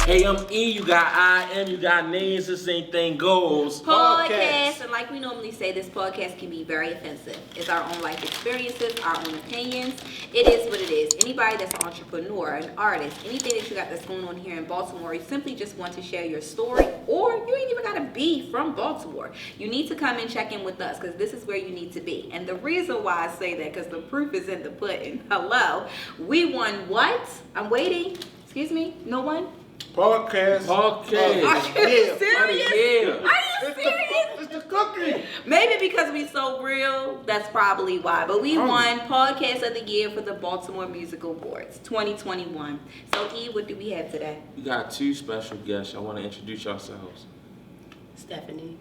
Hey, I'm E, you got I am, you got names, this Anythangoes Podcast. And like we normally say, this podcast can be very offensive. It's our own life experiences, our own opinions. It is what it is. Anybody that's an entrepreneur, an artist, anything that you got that's going on here in Baltimore, you simply just want to share your story, or you ain't even got to be from Baltimore. You need to come and check in with us because this is where you need to be. And the reason why I say that, because the proof is in the pudding. Hello. We won what? I'm waiting. Excuse me? No one? Podcast. Are you serious? Yeah. Are you serious? It's the cookie. Maybe because we so real, that's probably why. But we won Podcast of the Year for the Baltimore Musical Awards 2021. So, E, what do we have today? We got two special guests. I want to introduce yourselves. Stephanie.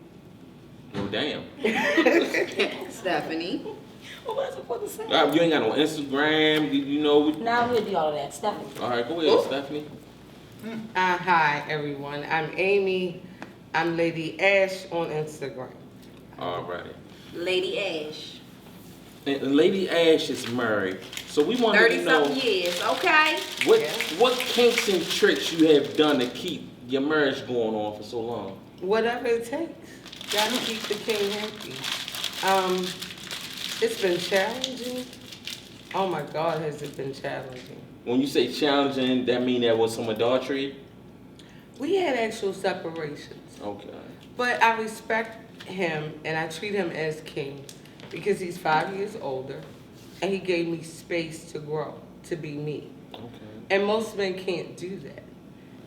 Well, damn. Stephanie. What was I supposed to say? You ain't got no Instagram, you know. Now we'll do all of that. Stephanie. All right, go ahead, Stephanie. Hi everyone, I'm Amy. I'm Lady Ash on Instagram. All right. Lady Ash. And Lady Ash is married. So we want to know 30-something years, okay? what kinks and tricks you have done to keep your marriage going on for so long. Whatever it takes. Gotta keep the king happy. It's been challenging. Oh my God, has it been challenging. When you say challenging, that mean there was some adultery? We had actual separations. Okay. But I respect him and I treat him as king because he's 5 years older and he gave me space to grow, to be me. Okay. And most men can't do that.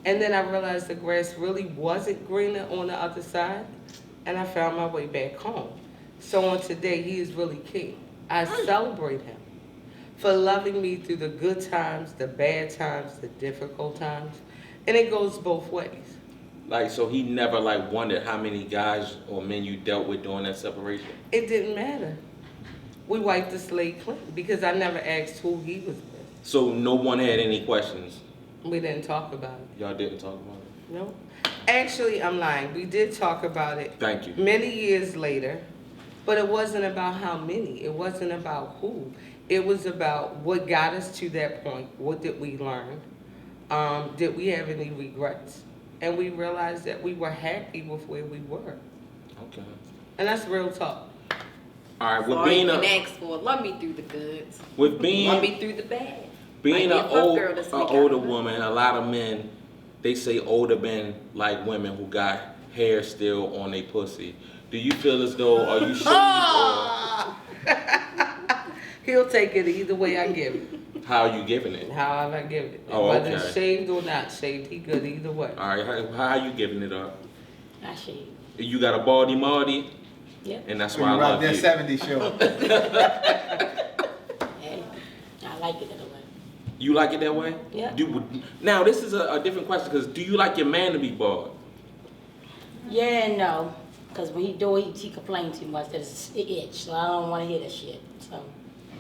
And then I realized the grass really wasn't greener on the other side, and I found my way back home. So on today, he is really king. I celebrate him for loving me through the good times, the bad times, the difficult times. And it goes both ways. Like, so he never like wondered how many guys or men you dealt with during that separation? It didn't matter. We wiped the slate clean because I never asked who he was with. So no one had any questions? We didn't talk about it. Y'all didn't talk about it? No. Actually, I'm lying. We did talk about it. Thank you. Many years later, but it wasn't about how many. It wasn't about who. It was about what got us to that point. What did we learn? Did we have any regrets? And we realized that we were happy with where we were. Okay. And that's real talk. All right, with Sorry, being you can ask for it. Love me through the goods. with being Love me through the bad. being Might an be a fuck girl this weekend. older woman, a lot of men, they say older men like women who got hair still on their pussy. Do you feel as though, are you shaved He'll take it either way I give it. or how are you giving it? However I give it. Oh, Whether okay. it's shaved or not shaved, he good either way. All right, how are you giving it up? I shave. You got a baldy mardy, Yep. and that's When why I you rock love that you. 70s show. Hey, I like it that way. You like it that way? Yeah. Now, this is a different question, because do you like your man to be bald? Yeah and no. Because when he do it, he complains too much that it itch. So I don't want to hear that shit. So,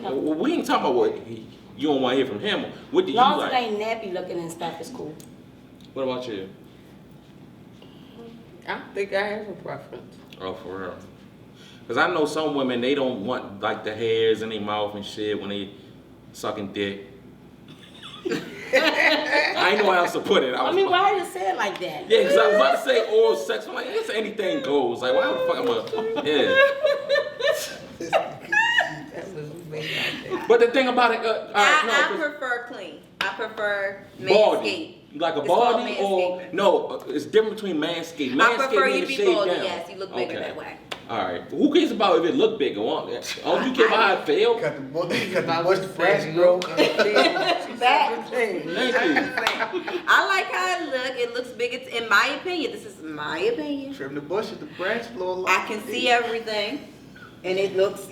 no. Well, we ain't talking about what you don't want to hear from him. What do As you long as like? it ain't nappy looking and stuff, it's cool. What about you? I don't think I have a preference. Oh, for real. Because I know some women, they don't want like the hairs in their mouth and shit when they sucking dick. I ain't know how else to put it. I mean, why did you say it like that? Yeah, because I was about to say oral sex. I'm like, it's anything goes. Like, why the fuck am I? Yeah. That was made out there. But the thing about it, all right, I no, 'cause prefer clean. I prefer baldy. manscaped. You like a It's called baldy or manscaping. no? It's different between manscaped. I prefer means you be shave baldy, down. yes. You look bigger Okay. that way. All right. Who cares about if it look big or what? Oh, you care about how it feel? Cut the About bush to the fresh say, grow. That- Thank you. I like how it look. It looks big. It's in my opinion. This is my opinion. Trim the bush at the branch a little. I can see everything, and it looks.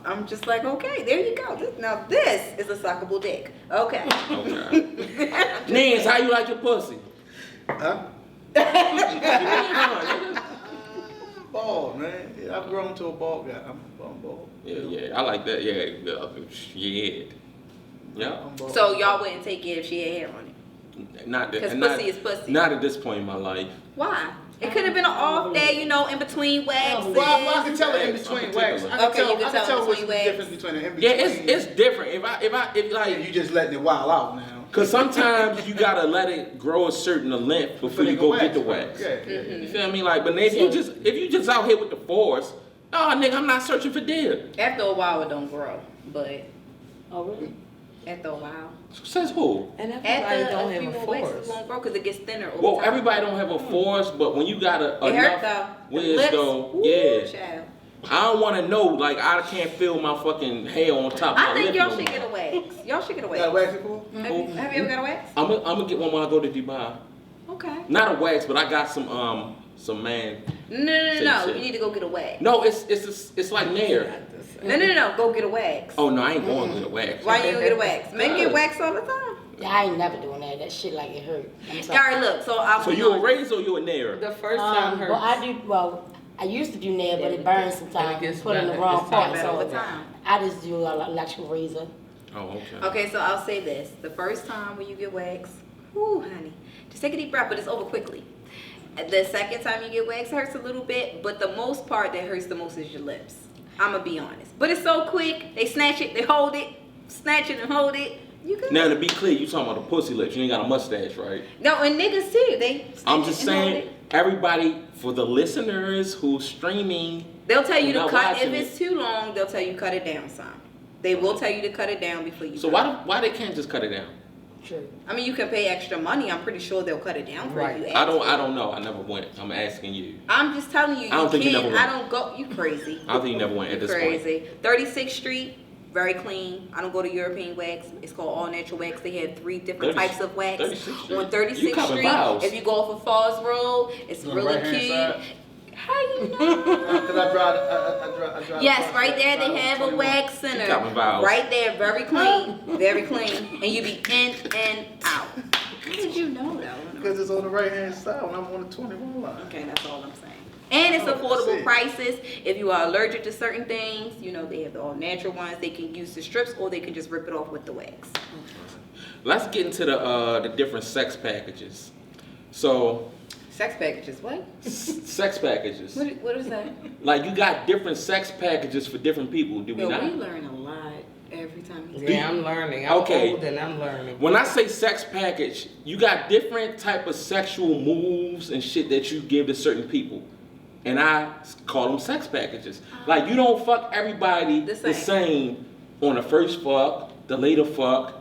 I'm just like, okay, there you go. Now this is a suckable dick. Okay. Okay. Nance, how you like your pussy? Huh? Yeah, Bald, man. Yeah, I've grown to a bald guy. I'm bald. yeah, I like that. Yeah. Yeah. I'm bald. So y'all wouldn't take it if she had hair on it. Not that. Because not, pussy is pussy. Not at this point in my life. Why? It could have been an off day, in between waxes. Well, I can tell it in between wax. Okay, you can tell in what's the between wax. difference between an in between. Yeah, it's different. If Yeah, like you just letting it wild out now. Cause sometimes you gotta let it grow a certain length before you go get the wax. Yeah. You feel me? Like, but if you just out here with the force, oh nigga, I'm not searching for deer. After a while, it don't grow, but Oh, really? after a while, Says who? And everybody after don't a have few a more waxes force. won't grow because it gets thinner over Well, time. everybody don't have a force, but when you got a It hurt enough though. The whiz lips, though, woo, yeah. child. I don't want to know. Like I can't feel my fucking hair on top of my I think lip y'all no should more. get a wax. Y'all should get a wax. Got a wax it for? Have you ever got a wax? I'm gonna get one when I go to Dubai. Okay. Not a wax, but I got some man. No. shit. You need to go get a wax. No, it's like Nair. No. Go get a wax. Oh no, I ain't going to get a wax. Why you don't get a wax? Men get wax all the time. Yeah, I ain't never doing that. That shit like it hurt. I'm All sorry. right, look. So I'm. So you a razor or you a Nair? The first time hurts. I used to do nail, but it burns And sometimes. it gets Put in the better. wrong It's part. better So over time. I just do an electrical razor. Oh, okay. Okay, so I'll say this: the first time when you get wax, whoo, honey, just take a deep breath, but it's over quickly. The second time you get wax, it hurts a little bit, but the most part that hurts the most is your lips. I'm gonna be honest, but it's so quick. They snatch it, they hold it, snatch it and hold it. You good? Now to be clear, you talking about the pussy lips. You ain't got a mustache, right? No, and niggas too. They. I'm snatch just it and hold saying, it. everybody, for the listeners who's streaming, They'll tell you You're to not cut. If watching it's too long, they'll tell you cut it down some. They will tell you to cut it down before you. so cut why they can't just cut it down? True. I mean, you can pay extra money. I'm pretty sure they'll cut it down for Right. you. I don't know. I never went. I'm asking you. I'm just telling you. I don't think you never I went. don't go. You crazy. I don't think you never went at You this point. crazy. 36th Street, very clean. I don't go to European wax. It's called all natural wax. They have 3 different 30 types of wax 36th Street. on 36th You copping Street. vows. If you go off of Falls Road, it's On the really right-hand cute. side? How you know? Because I drive. Yes, right there they have a wax You center. copping vows. Right there, very clean, very clean, and you be in and out. How did you know though? Because it's on the right hand side when I'm on the 21 line. Okay, that's all I'm saying. And it's Oh, that's affordable it. prices. If you are allergic to certain things, you know, they have the all natural ones. They can use the strips or they can just rip it off with the wax. Let's get into the different sex packages. So, Sex packages, what? sex packages. What is that? Like you got different sex packages for different people. Do we Yo, not? we learn a lot every time. Yeah, I'm learning. I'm Okay. old and I'm learning. When I say sex package, you got different type of sexual moves and shit that you give to certain people. And I call them sex packages. Like you don't fuck everybody The the same. same on the first fuck, the later fuck,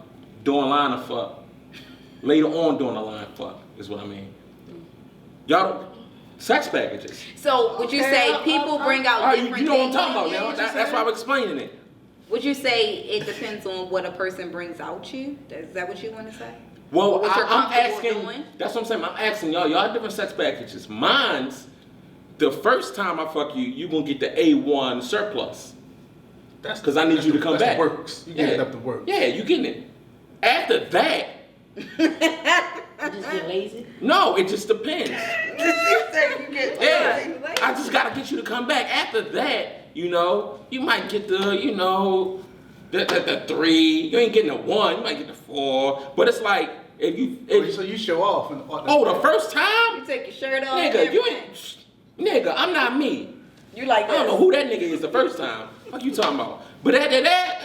during line of fuck, later on during the line fuck is what I mean. Y'all, sex packages. So would you say people bring out All right, different you know what I'm things? talking about Yeah, now. what you That's said? why I'm explaining it. Would you say it depends on what a person brings out you? Is that what you want to say? Well, Or what you're I'm comfortable asking. doing? That's what I'm saying. I'm asking y'all. Y'all have different sex packages. Mine's the first time I fuck you, you gonna get the A1 surplus. That's 'Cause I need you to come back. The works. You get it up to work. Yeah, you getting it. After that, You just get lazy. no, it just depends. Yeah, Like- I just gotta get you to come back. After that, you know, you might get the, you know, the 3. You ain't getting a 1. You might get the 4. But it's like if you, So you show off. oh, the first time, You take your shirt off. nigga, and you everything. ain't, nigga, I'm not me. You like I this. don't know who that nigga is the first time. What you talking about? But after that,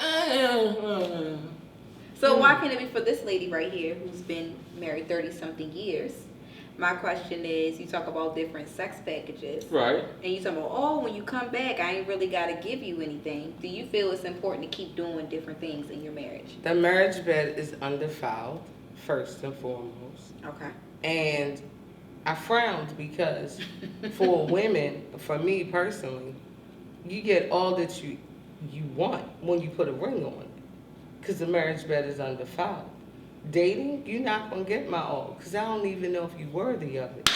So why can't it be for this lady right here who's been married 30-something years? My question is, you talk about different sex packages. right. And you talk about, oh, when you come back, I ain't really got to give you anything. Do you feel it's important to keep doing different things in your marriage? The marriage bed is undefiled, first and foremost. Okay. And I frowned because for women, for me personally, you get all that you want when you put a ring on it. Because the marriage bed is undefiled. Dating, you're not going to get my all because I don't even know if you're worthy of it.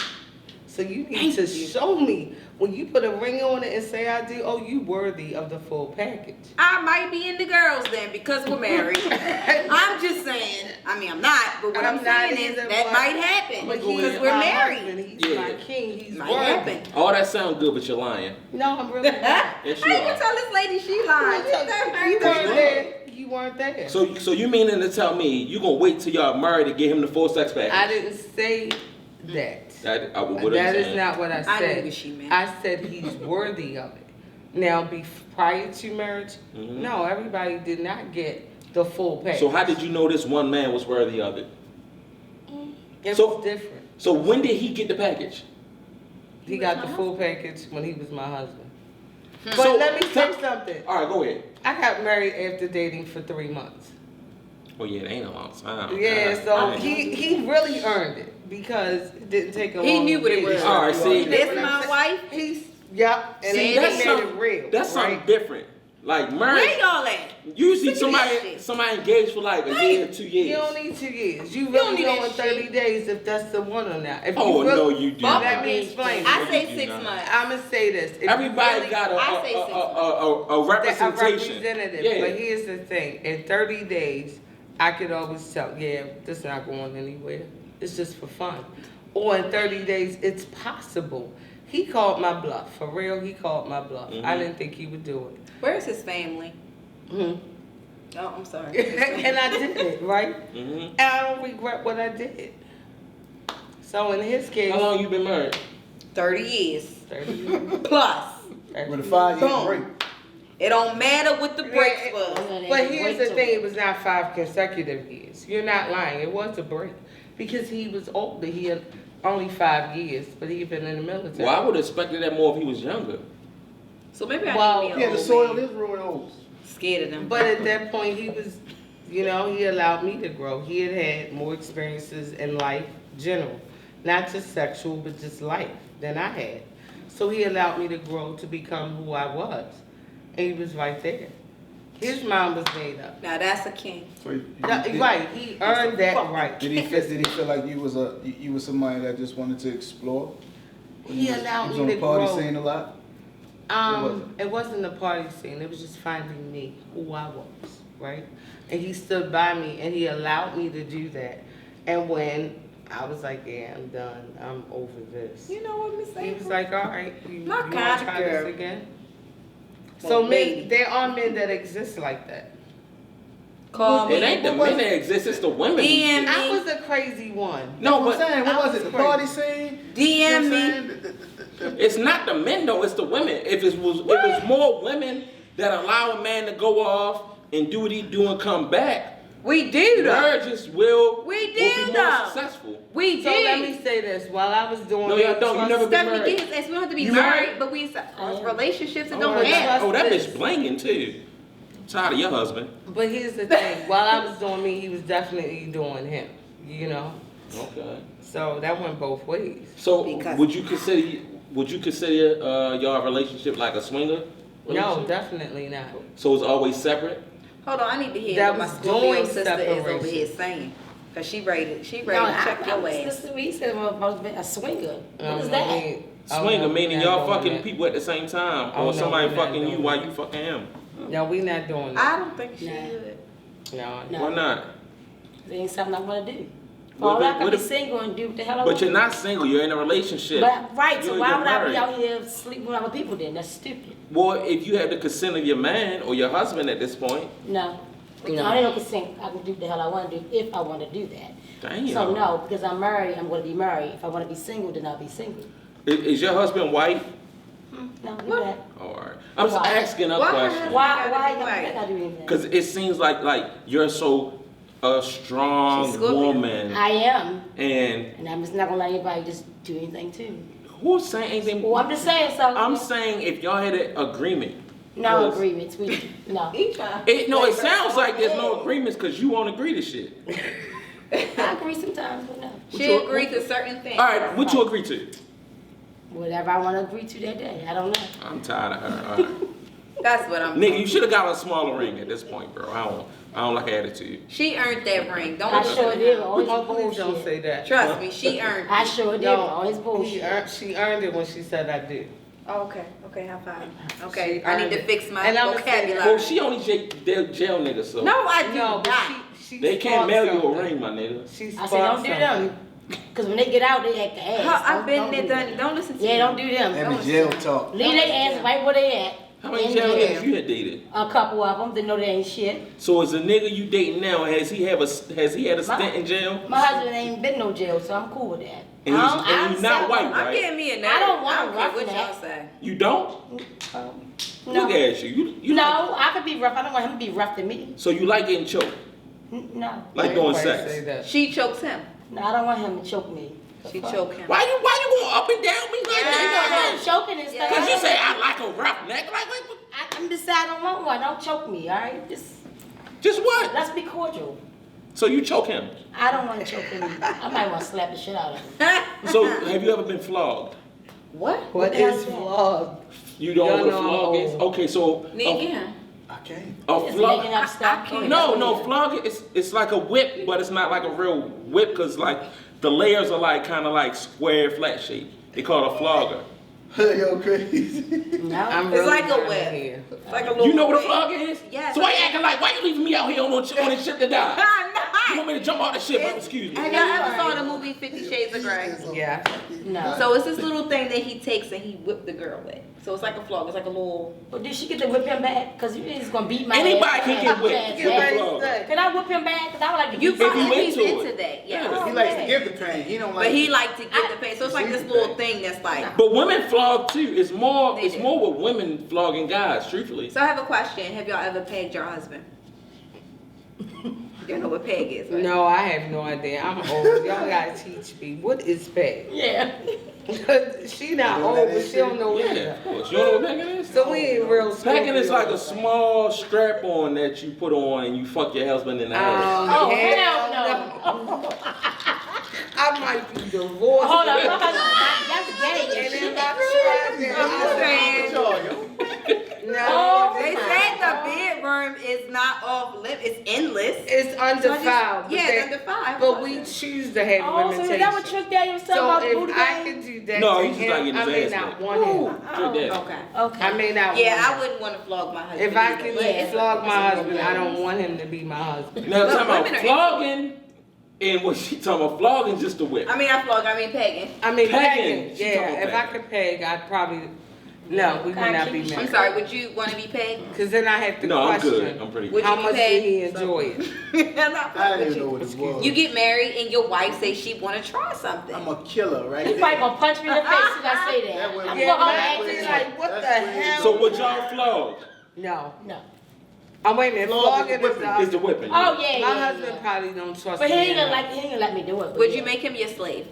So you need to show me when you put a ring on it and say I do, oh, you worthy of the full package. I might be into girls then because we're married. I'm just saying. I mean, I'm not, but what I'm I'm not saying is either, that but- might happen But because he's we're my married. husband, he's Yeah. my king, he's Might worthy. happen. All that sound good, but you're lying. No, I'm really not. Yes, How you you can are. tell this lady she lying? She's not You married weren't 30 there. You weren't there. So you meaning to tell me you gonna wait till y'all married to get him the full sex package? I didn't say that. What are you That is saying? not what I I knew said. what she meant. I said he's worthy of it. Now, prior to marriage, Mhm. no, everybody did not get the full package. So how did you know this one man was worthy of it? It So- was different. So when did he get the package? He got the full package when he was my husband. But So- let me say something. All right, go ahead. I got married after dating for 3 months. Oh yeah, it ain't a long time. Yeah, God, so dang. he really earned it because it didn't take a long. He knew what it was. All right, see, This my wife. Yep, and see, he that's made something it real. That's something right? different. Like marriage. Where y'all at? Usually Sick of that somebody shit. somebody engaged for like a year, 2 years. You don't need 2 years. You don't really need know that in 30 shit. days if that's the one or not. If Oh, you really, no, you do not. Let me explain. I say You 6 not. months. I'm gonna say this. If you Everybody really- got I say 6 a a representation. representative. Yeah. But here's the thing: in 30 days, I could always tell, yeah, this is not going anywhere. It's just for fun. Or in 30 days, it's possible. He called my bluff. For real, he called my bluff. I didn't think he would do it. Where's his family? Mhm. Oh, I'm sorry. And I did it, right? Mhm. And I don't regret what I did. So in his case, How long you been married? 30 years 30 years. plus. With a 5-year Boom. break. It don't matter what the breaks Yeah, was. But here's the thing, it was not 5 consecutive years. You're not lying, it was a break. Because he was older, he had only 5 years, but he had been in the military. Well, I would have expected that more if he was younger. So maybe I Well, need me a Yeah, the old soil man. is ruined oats. Scared of them. But at that point, he was, he allowed me to grow. He had had more experiences in life, general. Not just sexual, but just life than I had. So he allowed me to grow to become who I was. And he was right there. His mind was made up. Now that's a king. So you- Right, he earned that right. Did he feel like you was somebody that just wanted to explore? When He you was- allowed you was me on to the party grow. scene a lot? It wasn't the party scene. It was just finding me, who I was, right? And he stood by me, and he allowed me to do that. And when I was like, yeah, I'm done. I'm over this. You know what, Ms. He was Amie? like, all right, you My wanna kind of try girl. this again? Well, So men, baby. there are men that exist like that. Call It me. ain't the men that exist, it's the women. who DM exist. I was a crazy one. No, What I'm but saying, I what was was it? The crazy. party scene? DM You know me. what I'm saying? it's not the men though, it's the women. If it was more women that allow a man to go off and do what he do and come back, We do though. marriages will We be do, more though. successful. We So let me did. say this. While I was doing No, y'all don't. You never been Stephanie, married. get his ass. We don't have to be You married, married? but we relationships. It Oh, don't Alright. matter. oh, that This. bitch blinging too. I'm tired of your husband. But here's the thing. While I was doing me, he was definitely doing him. Okay. So that went both ways. So Because- would you consider your relationship like a swinger? No, relationship? definitely not. So it's always separate? Hold on, I need to hear That what my was Scorpio doing sister is over separation. here saying. Cause she ready to check No, your I ass. he said I'm supposed to be a swinger. What is I that? mean, Swinger no, meaning we're y'all not doing fucking that. people at the same time, Oh, or no, somebody we're not fucking you doing while that. you fucking him. No, we not doing that. I don't think she Nah. would. No. No. Why not? It ain't something I want to do. What All if- I can what be if- single and do what the hell I But want you're to not single. You're in a relationship. But right, so You're why would I be married. out here sleeping with other people then? That's stupid. Well, if you have the consent of your man or your husband at this point, No. No. I don't consent. I can do what the hell I want to do if I want to do that. damn. So no, because I'm married, I'm going to be married. If I want to be single, then I'll be single. Is your husband white? No, do that. All right. I'm just Why? asking a Why? question. Why? gotta Why? be I white. gotta do anything? Because it seems like you're so a strong She's Scorpio. woman, I am, and and I'm just not gonna let anybody just do anything to me. who's saying anything? Well, I'm just saying so. I'm saying if y'all had an agreement. no 'cause- agreements. No. It sounds like there's no agreements because you won't agree to shit. I agree sometimes, but no. She agrees to certain things. All right, what you agree to? Whatever I want to agree to that day. I don't know. I'm tired of her. All right. That's what I'm Nigga, you saying. should have got a smaller ring at this point, bro. I don't like attitude. She earned that ring. Don't I listen sure to did. him. All his Oh, please don't bullshit. say that. Trust me, she earned I it. sure did. No, All his bullshit. she earned it when she said I did. Oh, okay. Okay, high five. Okay, She I need earned to it. fix my And I'm gonna say that- vocabulary. Well, she only jail niggas, so No, I do No, but not. she they can't sparked mail you a something. ring, my nigga. She I said, sparked don't do something. them. Because when they get out, they act the ass. I've been Don't there, do done. that. Don't listen to Yeah, him. don't do them. That Don't be jail talk. Leave their ass right where they at. How many In jail jail. niggas you had dated? A couple of them, they know they ain't shit. So is the nigga you dating now, has he had a stint in jail? My husband ain't been no jail, so I'm cool with that. And he's not white, I'm right? getting me a nerd. I don't want I a don't care what roughneck. y'all say. You don't? No. Look at you. You No, I could be rough. I don't want him to be rough to me. So you like getting choked? No. Like doing Everybody sex? say that. She chokes him. No, I don't want him to choke me. She choke him. Why you going up and down me like that? I'm choking and stuff. Cause you say I like a rough neck. Like what? I'm just saying I don't want one. Don't choke me, all right? Just what? Let's be cordial. So you choke him. I don't want to choke him. I might want to slap the shit out of him. So have you ever been flogged? What? What the hell is is that? vlog? You don't know what a Y'all flog know. is? Okay, so Nigga. I can't. a It's flog. making up stuff. No, flog it's like a whip, but it's not like a real whip because like the layers are like kind of like square, flat shape. They call it a flogger. Yo, crazy. No. I'm It's really like a trying to whip. hear. It's like a little You know what a whip. flog is? Yes. So why you acting like, why you leaving me out here on this ship to die? I'm not. You want me to jump out the ship? Excuse me. Have y'all ever saw the movie 50 Shades of Grey? Yeah. No. So it's this little thing that he takes and he whipped the girl with. So it's like a flog. It's like a little. But did she get to whip him back? Because you just going to beat my Anybody ass. can get whipped. Get ready to Flog. say. Can I whip him back? Because I would like to You beat probably you he's into into that, yeah. Yeah. He likes to give the pain. He don't like. But he like to get the pain. So it's like this little thing that's like. But women flog too. It's more They do. with women flogging guys, truthfully. So I have a question. Have y'all ever pegged your husband? You know what peg is, right? No, I have no idea. I'm old. Y'all gotta teach me. What is peg? Yeah. She not You know old, that but is she don't know Yeah, either. of course. You don't know what pegging is? So we ain't real. Pegging is like a Scorpios. small strap on that you put on and you fuck your husband in the ass. Oh, hell no. I might be divorced. Hold on. My husband's not, that's gay. And Shit. if I I'm saying. Y'all, yo. no, They said the bedroom is not off limit. It's endless. it's undefiled. but Yeah, they- it's undefiled. But we choose to have Oh, so is that what limitations. Trick Daddy was talking So about? if Booty I game? can do that No, to he's just like him, getting I his may ass not licked. want him. Trick Daddy. Okay. Okay. I may not Yeah, want I him. wouldn't want to flog my husband. If I either, can but it's- flog my it's a husband, little I don't thing. want him to be my husband. Now Look, talking about women are flogging and what she talking about flogging just a whip. I mean, not flog. I mean pegging. I mean, Pegging. pegging. She Yeah, talking if I pegging. could peg, I'd probably. No, we would not be I'm married. sorry. Would you want to be pegged? Because then I have to No, I'm question good. I'm pretty Would good. how you much peg? did he enjoy it. I'm not I fucking didn't with know you. what it was. You get married and your wife says she want to try something. I'm a killer, right? He probably gonna punch me in the face if I say that. That way I'm we- Yeah, gonna man, holler at be you. like, what the That's way- hell? So would y'all flog? No. No. Oh, wait a minute. Flog Flogging is is the Is the whipping? Oh yeah, My yeah, husband yeah. probably don't trust But he me ain't gonna enough. like. He ain't gonna let me do it. but Would yeah. you make him your slave?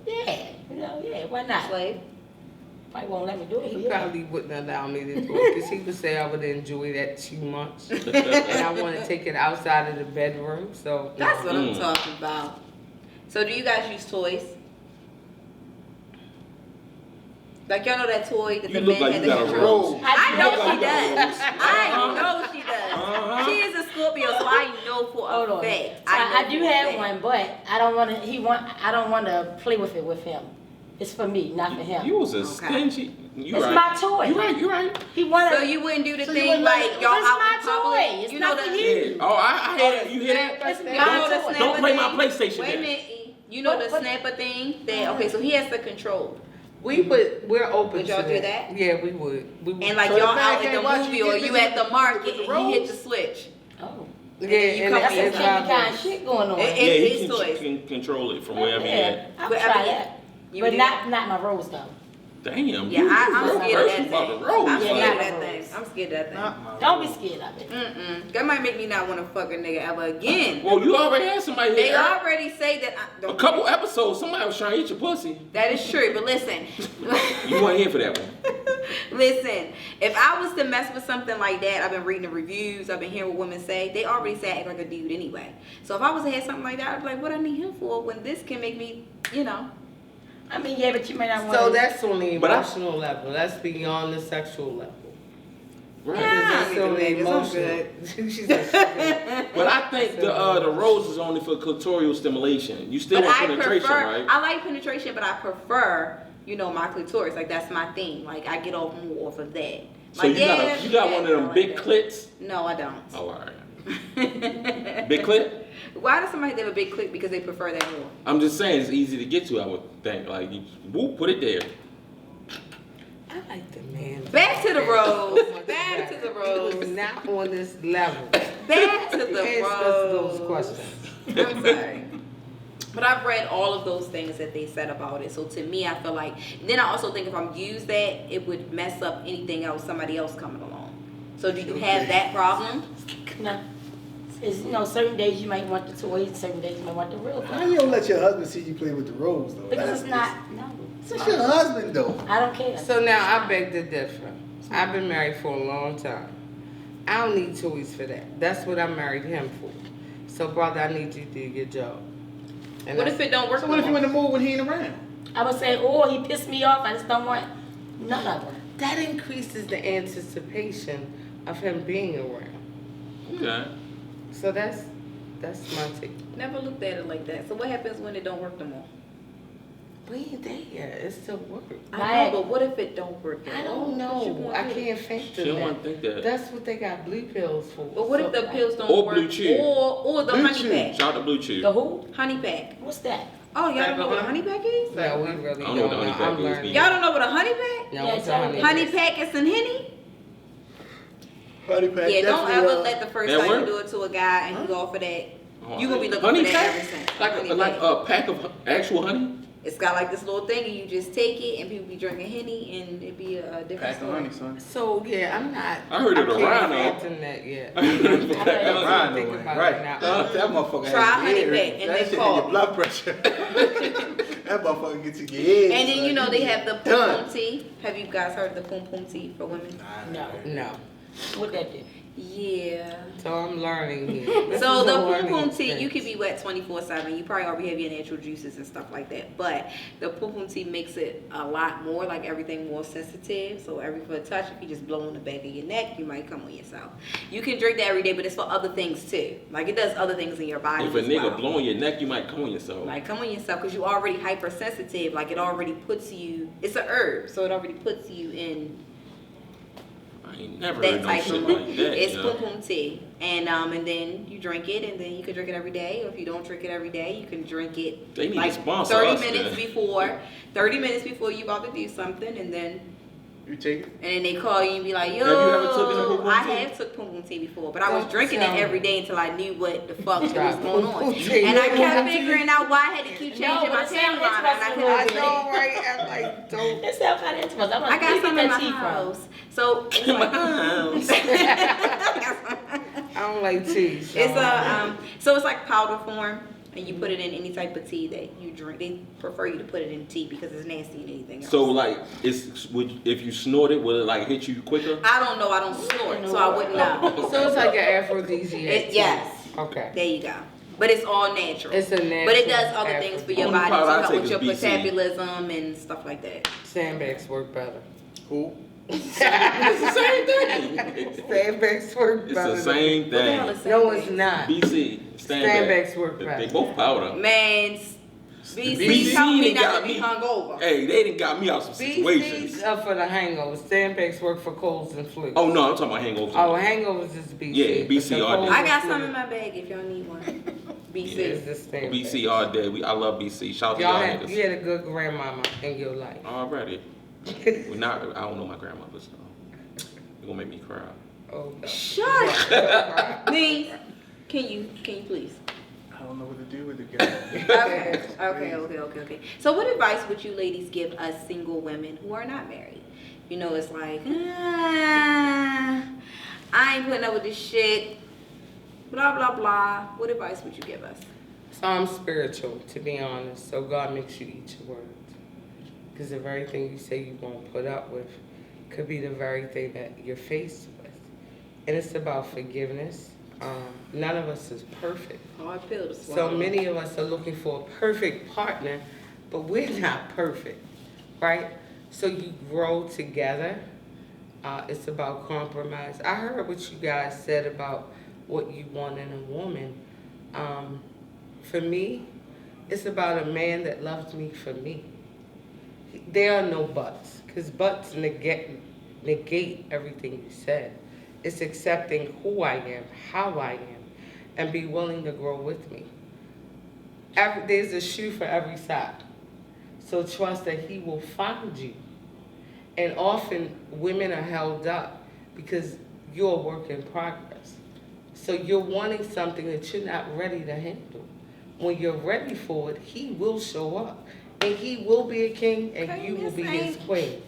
Yeah. Yeah. Why not? Slave. Probably won't let me do it. He Yeah. probably wouldn't allow me to do it because he would say I would enjoy that too much. And I want to take it outside of the bedroom. So That's what I'm Mm. talking about. So do you guys use toys? Like y'all know that toy that You the look man like had you the got a control? rose. I know You look she like you got a does. rose. I know she does. Uh-huh. She is a Scorpio, so I know for Hold a on. fact. So I know do for a have fact. one, but I don't want to. I don't want to play with it with him. It's for me, not for him. You was a Okay. stingy. You It's right. my toy. You right. You right. He wanted. So you wouldn't do the So you thing wouldn't let like it- y'all It's out my in public? toy. It's You know not for the you. Yeah. Oh, I hear that. You hear that? It's y'all my know the toy. snapper Don't play my thing? PlayStation Wait a then. minute. You know the But- snapper thing? That okay, so he has the control. we're open Would to y'all do that? Yeah, we would. We would. And like So the y'all man out at can't the watch movie you or get you busy at the with market the and he hit rolls? the switch. Oh, yeah, you and come that's in. some it's kinky kind of vibrating. shit going on. It- Yeah, It's he his toys. can control it from wherever he Yeah, at. I'll Wherever try he that. at. You But do not my rose though. Damn. Yeah, you I'm real scared of person that about thing. the road. I'm Yeah, scared not of that the thing. rose. I'm scared of that thing. Not my Don't be role. scared of it. That might make me not want to fuck a nigga ever again. Well, you already had somebody They here. already say that. A couple episodes, somebody was trying to eat your pussy. That is true, but listen. You weren't here for that one. Listen, if I was to mess with something like that, I've been reading the reviews, I've been hearing what women say. They already say I act like a dude anyway. So if I was to have something like that, I'd be like, what I need him for when this can make me, you know. I mean, yeah, but you may not want. So that's on the But I- emotional level. That's beyond the sexual level. Right. Yeah. Because it's on the niggas, I'm emotional. She's like, "Good." But I think the rose is only for clitoral stimulation. You still But want I penetration, prefer, right? I like penetration, but I prefer, you know, my clitoris. Like that's my thing. Like I get off more off of that. So you got one of them big clits? No, I don't. Oh, all right. Big clit? Why does somebody have a big clit? Because they prefer that more. I'm just saying it's easy to get to. I would think like, you, whoop, put it there. I like the man. Back to the rose. Back to the It was rose. not on this level. Back to the Ask us those rose. questions. I'm sorry. But I've read all of those things that they said about it. So to me, I feel like, then I also think if I'm used that, it would mess up anything else, somebody else coming along. So do you have that problem? No. It's, certain days you might want the toys, certain days you might want the real How toys. you don't let your husband see you play with the rose though? Because it's not, no. It's your husband though. I don't care. So now I beg to differ. I've been married for a long time. I don't need toys for that. That's what I married him for. So brother, I need you to do your job. And What if it don't work? So what if you in the mood when he ain't around? I would say, oh, he pissed me off. I just don't want none of them. that increases the anticipation of him being around. Okay. So that's my take. Never looked at it like that. So what happens when it don't work no more? We ain't there yet. It's still work. I know, but what if it don't work? I don't know. I can't think She of don't that. want to think that. That's what they got blue pills for. But what if the pills don't Or work? Blue Chew. Or the Blue honey Chew. pack. Shout out to Blue Chew. The who? Honey pack. What's that? Oh, y'all Pack don't know of what a honey? honey pack is? No, we really I don't don't know what the honey know. pack I'm is learning. either. Y'all don't know what a honey pack? No, Yeah, it's a tell me. honey. Honey pack is some Henny? Honey pack. Yeah, don't definitely, ever let the first That time you work? do it to a guy and you offer that. Oh, You gonna be looking honey for that pack? ever since. Like Honey like pack. a pack of actual honey? It's got like this little thing and you just take it and people be drinking Henny and it'd be a different Pack of story. honey, son. So yeah, I'm not. I heard of the can't rhino. fathom that yet. I heard of the I pack of don't honey. think Rhino, about right. it now. That motherfucker Try has honey your pack head. and That then shit in call. your blood pressure. That motherfucker gets in your head. And then son. you know they have the pum Done. pum tea. Have you guys heard of the pum pum tea for women? No. No. What that do? Yeah. So I'm learning here. This So is the a pum learning pum tea, you experience. could be wet 24/7. You probably already have your natural juices and stuff like that. But the pum pum tea makes it a lot more, like everything more sensitive. So every for a touch, if you just blow on the back of your neck, you might come on yourself. You can drink that every day, but it's for other things too. Like it does other things in your body. If a as nigga well. blow on your neck, you might come on yourself. Like come on yourself because you already hypersensitive. Like it already puts you. It's a herb, so it already puts you in I ain't never that heard no type shit of like that. it's yo. pum pum tea, and then you drink it, and then you can drink it every day. Or if you don't drink it every day, you can drink it They need like to sponsor 30 us, minutes then. before. 30 minutes before you about to do something, and then You take it? they call you and be like, yo, Have you ever took any pum pum I tea? have took pum pum tea before, but I was Don't drinking it tell every me. day until I knew what the fuck was Try going pum on, pum tea. and I kept figuring out why I had to keep changing No, my but it sounds timeline, and I interesting. couldn't I know, right? I'm like, don't. It sounds kind of interesting. I'm like, I got where you some get in that my tea from? house. So it's In my like, house. I don't like tea. So it's a so it's like powder form, and you put it in any type of tea that you drink. They prefer you to put it in tea because it's nasty and anything else. So like, if you snort it, will it like hit you quicker? I don't know. I don't snort, so I wouldn't know. So it's like an aphrodisiac. Yes, Okay. there you go. But it's all natural. It's a natural. But it does other things for your Only body to powder I help take with is your BC. metabolism and stuff like that. Sandbags work better. Who? It's the same thing. Sandbags work It's better. the same What the hell thing. is No, it's sandbags? not. BC, Sandbags work They better. both powder. Man, BC BC told me done not got to be me. hungover. Hey, they done got me out some situations. BC's are for the hangovers. Sandbags work for colds and flu. Oh no, I'm talking about hangovers. Oh, hangovers is BC. Yeah, BC But the all colds day. I and got flu some in my bag if y'all need one. BC. is the Sandbags. BC all day. I love BC. Shout out to Y'all y'all had, niggas. you had a good grandmama in your life. Already. We're not. I don't know my grandmother, so you're gonna make me cry. Oh, no. Shut up. Please. Can you please? I don't know what to do with it, guys. Okay. So what advice would you ladies give us single women who are not married? You know, it's like, I ain't putting up with this shit. Blah, blah, blah. What advice would you give us? So I'm spiritual, to be honest. So God makes you eat your words. Because the very thing you say you won't put up with could be the very thing that you're faced with. And it's about forgiveness. None of us is perfect. Hard pill to So swallow. many of us are looking for a perfect partner, but we're not perfect, right? So you grow together. It's about compromise. I heard what you guys said about what you want in a woman. For me, it's about a man that loves me for me. There are no buts, because buts negate everything you said. It's accepting who I am, how I am, and be willing to grow with me. There's a shoe for every side. So trust that he will find you And often women are held up because you're a work in progress. So you're wanting something that you're not ready to handle. When you're ready for it, he will show up. And he will be a king and Okay, you will Ms. be his Amie. queen.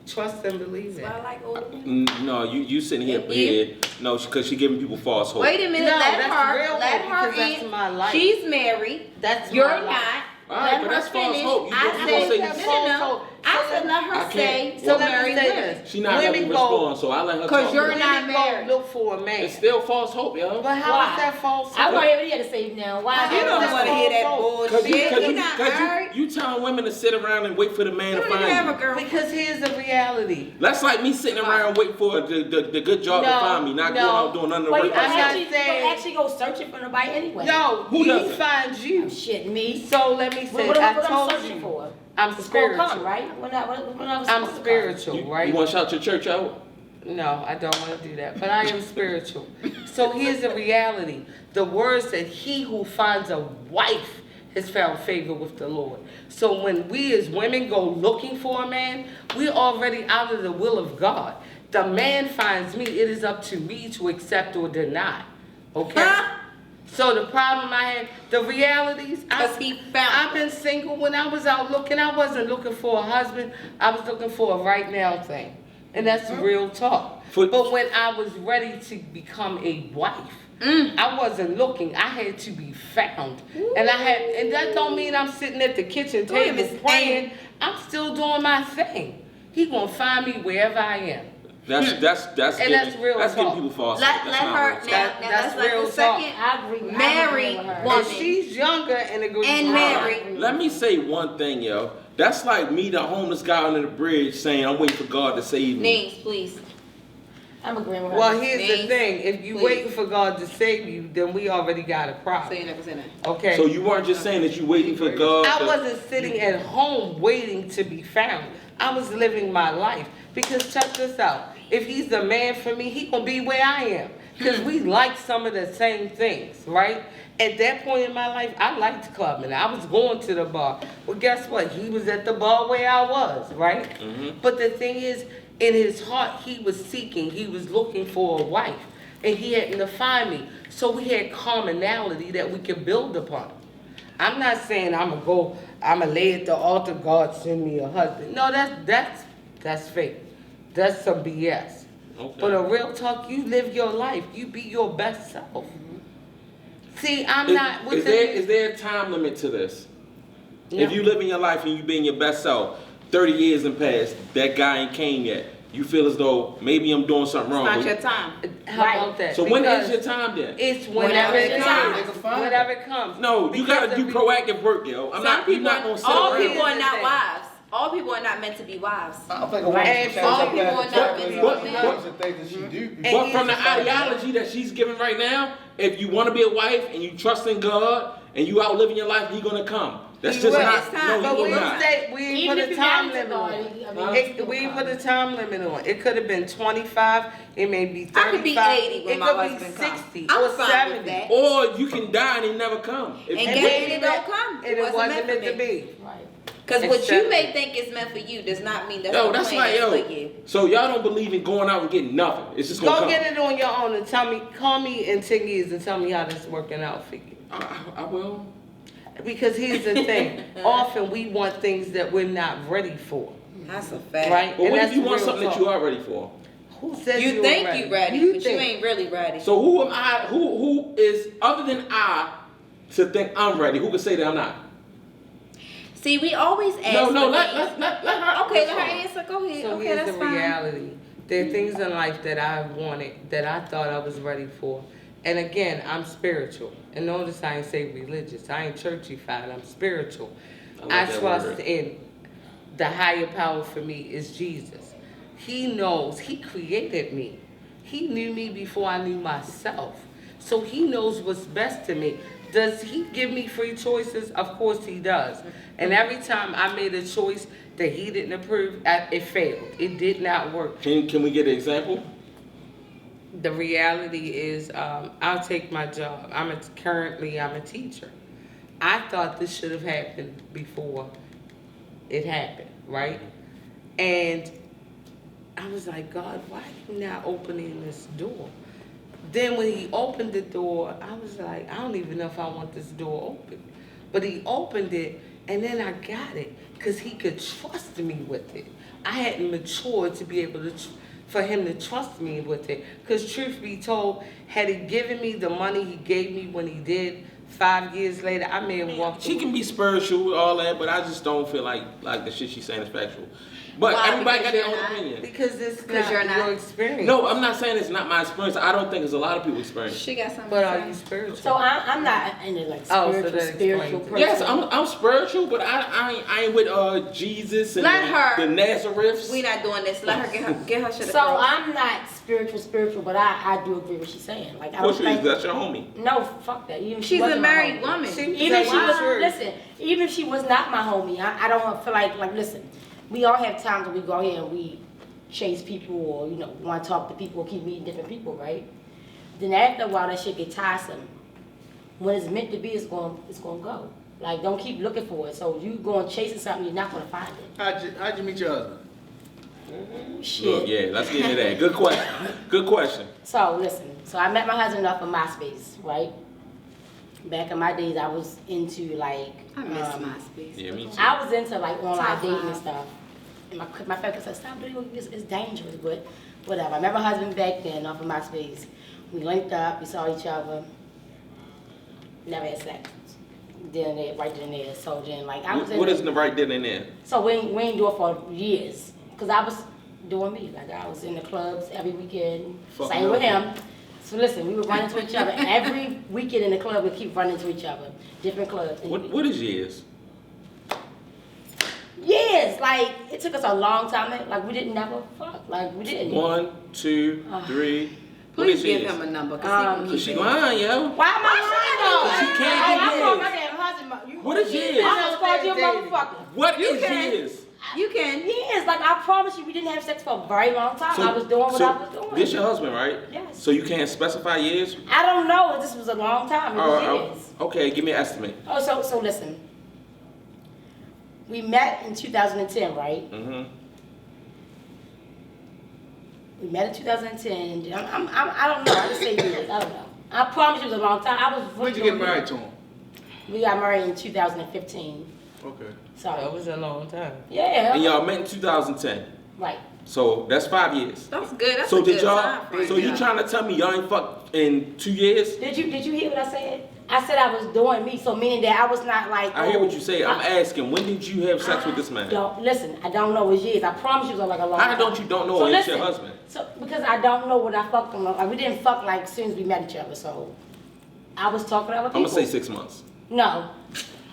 Trust and believe That's why I it. like older women. No, you sitting here, Thank you. here. No, because she giving people false hope. Wait a minute, No, let that's her, real let hope her because that's in. my life. She's married. That's You're my life. not. All right, Let but her that's false finish. hope. You I gonna said, say- no, no, no. I said let her I say can't- to So let married me say women. this. She not letting me Women go- respond, so I let her 'Cause talk. you're Women not go married. look for a man. It's still false hope, yo. But how Why? is that false I hope? want to hear to say now. Why? You don't That's want to hear that false hope. bullshit. You're not married. You telling women to sit around and wait for the man You to don't even find have a you. girl. Because here's the reality. That's like me sitting around waiting for the good job to No, find me, not no. going out doing none of the Well, work you don't I'm not myself. actually go searching for nobody anyway. No, Who he doesn't? finds you. Shit, me. So let me say, What I I'm told searching you, for? I'm It's gonna come, spiritual. right? When I was I'm supposed to come. spiritual, You right? want to shout your church out? No, I don't want to do that, but I am spiritual. So here's the reality. The word said, he who finds a wife has found favor with the Lord. So when we as women go looking for a man, we're already out of the will of God. The man finds me, it is up to me to accept or deny. Okay? Huh? So the problem I had, the realities, Because he found I've been single when I was out looking. I wasn't looking for a husband. I was looking for a right now thing. And that's real talk. For- But when I was ready to become a wife, I wasn't looking. I had to be found. And that don't mean I'm sitting at the kitchen Go ahead, table Ms. praying. I'm still doing my thing. He gonna find me wherever I am. That's And giving, that's real that's giving talk. people false Let hope. That's let not her real talk. now. That- Now that's let's let real the second I agree. married with her. woman. And she's younger and agrees And with me. married. Let me say one thing, yo. That's like me, the homeless guy under the bridge, saying I'm waiting for God to save me. Names, please. I'm agreeing with her. Well, here's the Names, thing. If you please. waiting for God to save you, then we already got a So problem. you never said that. Okay? So you weren't just saying that you waiting for God. I to- wasn't sitting at home waiting to be found. I was living my life. Because check this out. If he's the man for me, he gonna be where I am. Because we like some of the same things, right? At that point in my life, I liked clubbing. I was going to the bar. Well, guess what? He was at the bar where I was, right? But the thing is, in his heart, he was seeking. He was looking for a wife. And he hadn't to find me. So we had commonality that we could build upon. I'm not saying I'm gonna lay at the altar, God send me a husband. No, that's fake. That's some BS. Okay. But a real talk, you live your life. You be your best self. See, I'm not with Is there a time limit to this? No. If you live in your life and you being your best self, 30 years in past, that guy ain't came yet. You feel as though maybe I'm doing something wrong. It's not with your you. time. How about that? So when Because is your time then? It's Whenever whenever it it's comes. time. They can find Whenever it comes. No, you Because gotta do the proactive work, yo. Some You're people, not gonna sit all around. people are Here's the not thing. wives. All people are not meant to be wives. I don't think a Right. woman And should change all her people path are to not check meant to with be the men. things and things that she do. And But from the here's the thing. ideology that she's giving right now, if you want to be a wife and you trust in God and you out living your life, He's gonna come. That's He just will. not. It's time. No, But He we will not. ain't Even put if a you time got limit to on God, it. I mean, We ain't put a time limit on it. It could have been 25. It may be 35. I could be 80 when it my could husband be comes. 60 I'm or fine 70. with that. Or you can die and He never come. If And you get wait- it, it don't come. And it wasn't meant to be. Right. Because what you Exactly. may think is meant for you does not mean that's Yo, the that's plan like, is yo. for you. So y'all don't believe in going out and getting nothing. It's just gonna Go come. get it on your own and tell me, call me in 10 years and tell me how this working out for you. I will. Because here's the thing. Often we want things that we're not ready for. That's a fact. Right? But And what if that's you want real something talk. that you are ready for? Who said You you're think ready? you ready, but you think. ain't really ready. So who am I? Who is other than I to think I'm ready? Who can say that I'm not? See, we always ask. No, for let things. her. Okay, let her answer. Go ahead. So Okay, here's that's the fine. reality. There are things in life that I wanted, that I thought I was ready for. And again, I'm spiritual. And notice I ain't say religious. I ain't churchified. I'm spiritual. I like I that trust word. in the higher power for me is Jesus. He knows. He created me. He knew me before I knew myself. So he knows what's best to me. Does he give me free choices? Of course he does. And every time I made a choice that he didn't approve, it failed. It did not work. Can we get an example? The reality is, I'll take my job. Currently I'm a teacher. I thought this should have happened before it happened, right? And I was like, God, why are you not opening this door? Then when he opened the door, I was like, I don't even know if I want this door open. But he opened it, and then I got it, because he could trust me with it. I hadn't matured to be able to, for him to trust me with it. Because truth be told, had he given me the money he gave me when he did, 5 years later, I may have walked She away. can be spiritual with all that, but I just don't feel like the shit she's saying is factual. But Why? everybody Because got their you're own not? opinion. Because it's 'Cause not you're your not. experience. No, I'm not saying it's not my experience. I don't think it's a lot of people's experience. She got something But to are say. you spiritual? So I'm not into like Oh, so spiritual, that spiritual explains it. person. Yes, I'm spiritual, but I ain't with Jesus and Let her. the Nazareths. We not doing this. Let her get her shit So across. I'm not spiritual, but I do agree with what she's saying. Like I Of don't course you is, think. that's your homie. No, fuck that. Even if she She's a wasn't my married homie. woman. Even if she was, Why? listen, even if she was not my homie, I don't feel like, listen, we all have times when we go here and we chase people or, want to talk to people or keep meeting different people, right? Then after a while, that shit get tiresome. When it's meant to be, it's going to go. Like, don't keep looking for it. So you going chasing something, you're not going to find it. How'd you meet your husband? Ooh, shit. Look, yeah, let's get into that. Good question. Good question. So listen, I met my husband off of MySpace, right? Back in my days, I was into like, I miss MySpace. Yeah, me too. I was into like online Top dating and five. stuff. And my friend said, stop doing it, it's dangerous, but whatever. I met my husband back then off of MySpace. We linked up, we saw each other, never had sex. Right then and there. So then like I was What is the right then and there? So we ain't do it for years. Cause I was doing me. Like I was in the clubs every weekend. Fucking Same with up. him. So listen, we would run into each other. Every weekend in the club, we'd keep running into each other. Different clubs. What is years? Years. Like, it took us a long time. Like, we didn't never fuck. Like, we didn't. 1, 2, 3. What Please is give years? him a number. Cause she lying, yo. Why am I lying though? She can't I get called my years. damn husband. What is years? I just called you a motherfucker. What You is can. years? You can. Years. Like, I promise you, we didn't have sex for a very long time. I was doing what I was doing. This your husband, right? Yes. So you can't specify years? I don't know. This was a long time. It was years. Okay, give me an estimate. Oh, so listen. We met in 2010, right? Mm-hmm. We met in 2010. I don't know. I just say years. I don't know. I promise you it was a long time. I was. When'd you get married to him? We got married in 2015. Okay. So That was a long time. yeah. And y'all met in 2010. Right. So that's 5 years. That's good. That's So a did good y'all? time frame. So you trying to tell me y'all ain't fucked in 2 years? Did you hear what I said? I said I was doing me. So meaning that I was not like. I hear what you say. I'm asking, when did you have sex with this man? Don't listen. I don't know his years. I promise you it was like a long How time. don't you don't know So it's your listen, husband? So because I don't know what I fucked him. Like we didn't fuck like as soon as we met each other. So I was talking to other people. I'm gonna say 6 months. No,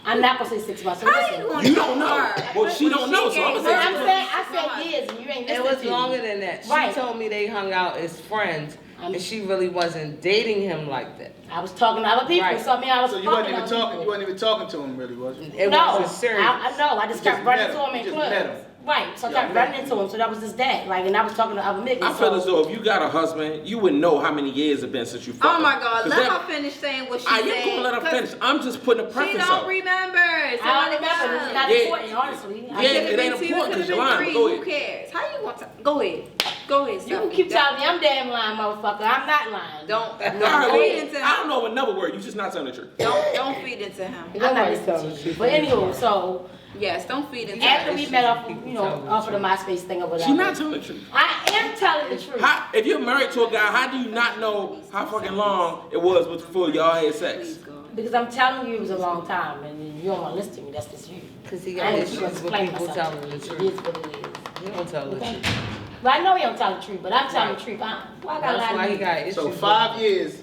I'm not gonna say 6 months. So How listen. you gonna You know don't know. her? Well, she don't know, so I'm So gonna say I'm 6 months. saying I said years and you ain't It listening was to longer me. than that. She Right. told me they hung out as friends, I'm- and she really wasn't dating him like that. I was talking to other people. Right. So I mean I was So you fucking wasn't even other talking. people. You wasn't even talking to him, really, was you? It No, wasn't serious. I know. I just You kept just running met into him. him in You just met him. clubs. Right. So I Y'all kept met running into him. So that was just that. Like, and I was talking to other niggas. I feel as though if you got a husband, you would know how many years it been since you fucked Oh him. my God! 'Cause Let that- her finish saying what she I said. am gonna let her 'cause finish. I'm just putting a She preface don't up. remember. I don't remember. It's not Yeah. important, honestly. Yeah, I it think ain't Could've been important 'cause could've you're been lying, three. but go Who ahead. cares? How you want to? Go ahead. Go ahead. you Stephanie. keep telling me I'm damn lying, motherfucker. I'm not lying. Don't All right, feed into well, I don't him. know another word. You just not telling the truth. Don't feed into him. I'm not Nobody's listening telling to the you. truth. But anywho, so Yes, don't feed into after him. we met off, People you know, telling the off of the truth. MySpace thing or whatever. She not telling the truth. I am telling the truth. How, if you're married to a guy, how do you not know how fucking long it was before y'all had sex? Please, God. Because I'm telling you it was a long time, and you don't want to listen to me. That's just you. Because he I got ain't issues gonna with explain people myself. telling the It truth. is what it is. He don't tell the Okay. truth. But I know he don't tell the truth, but I'm telling the truth. Why I gotta That's lie why to he you? got issues. So with 5 people. years,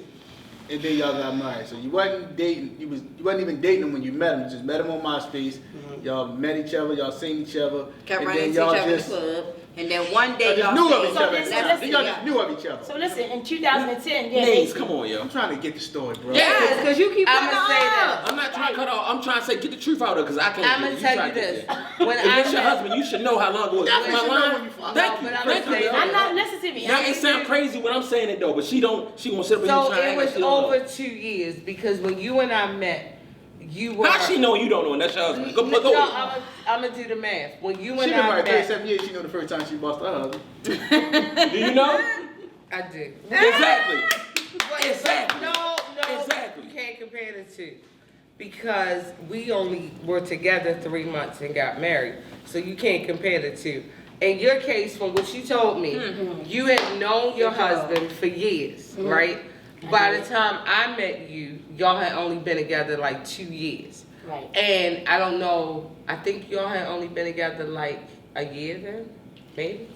and then y'all got married. So you wasn't dating. You wasn't even dating him when you met him. You just met him on MySpace. Y'all met each other. Y'all seen each other. Kept and running then into each y'all other in the just club, and then one y'all day just y'all knew of said, each other. listen, Then listen, y'all just knew of each other. So listen, in 2010, yeah, Names, basically. come on, yo. I'm trying to get the story, bro. Yes, because you keep I'ma cutting say her that. off. I'm not trying to cut off. I'm trying to say get the truth out of it because I can't. I'm get gonna it. tell try you to get this. there. When If I it's your met, husband, you should know how long it was. Definitely Am I should know lying? when you fuck. Thank No, you. but I'm Thank gonna you. say I'm not listening to me. Now it sound crazy when I'm saying it though, but she don't. She gonna sit up and so try to it act like was she don't know. over 2 years because when you and I met, you were. How she know you don't know? And that's your husband. Go No, ahead. I'm gonna do the math. When you She and been I married met, 37 years. She know the first time she bust her husband. Do you know? I do. Exactly. Exactly. No, Exactly. you can't compare the two. Because we only were together 3 months and got married. So you can't compare the two. In your case, from what you told me, you had known your husband for years, right? By the time I met you, y'all had only been together like 2 years. Right. And I don't know, I think y'all had only been together like a year then, maybe?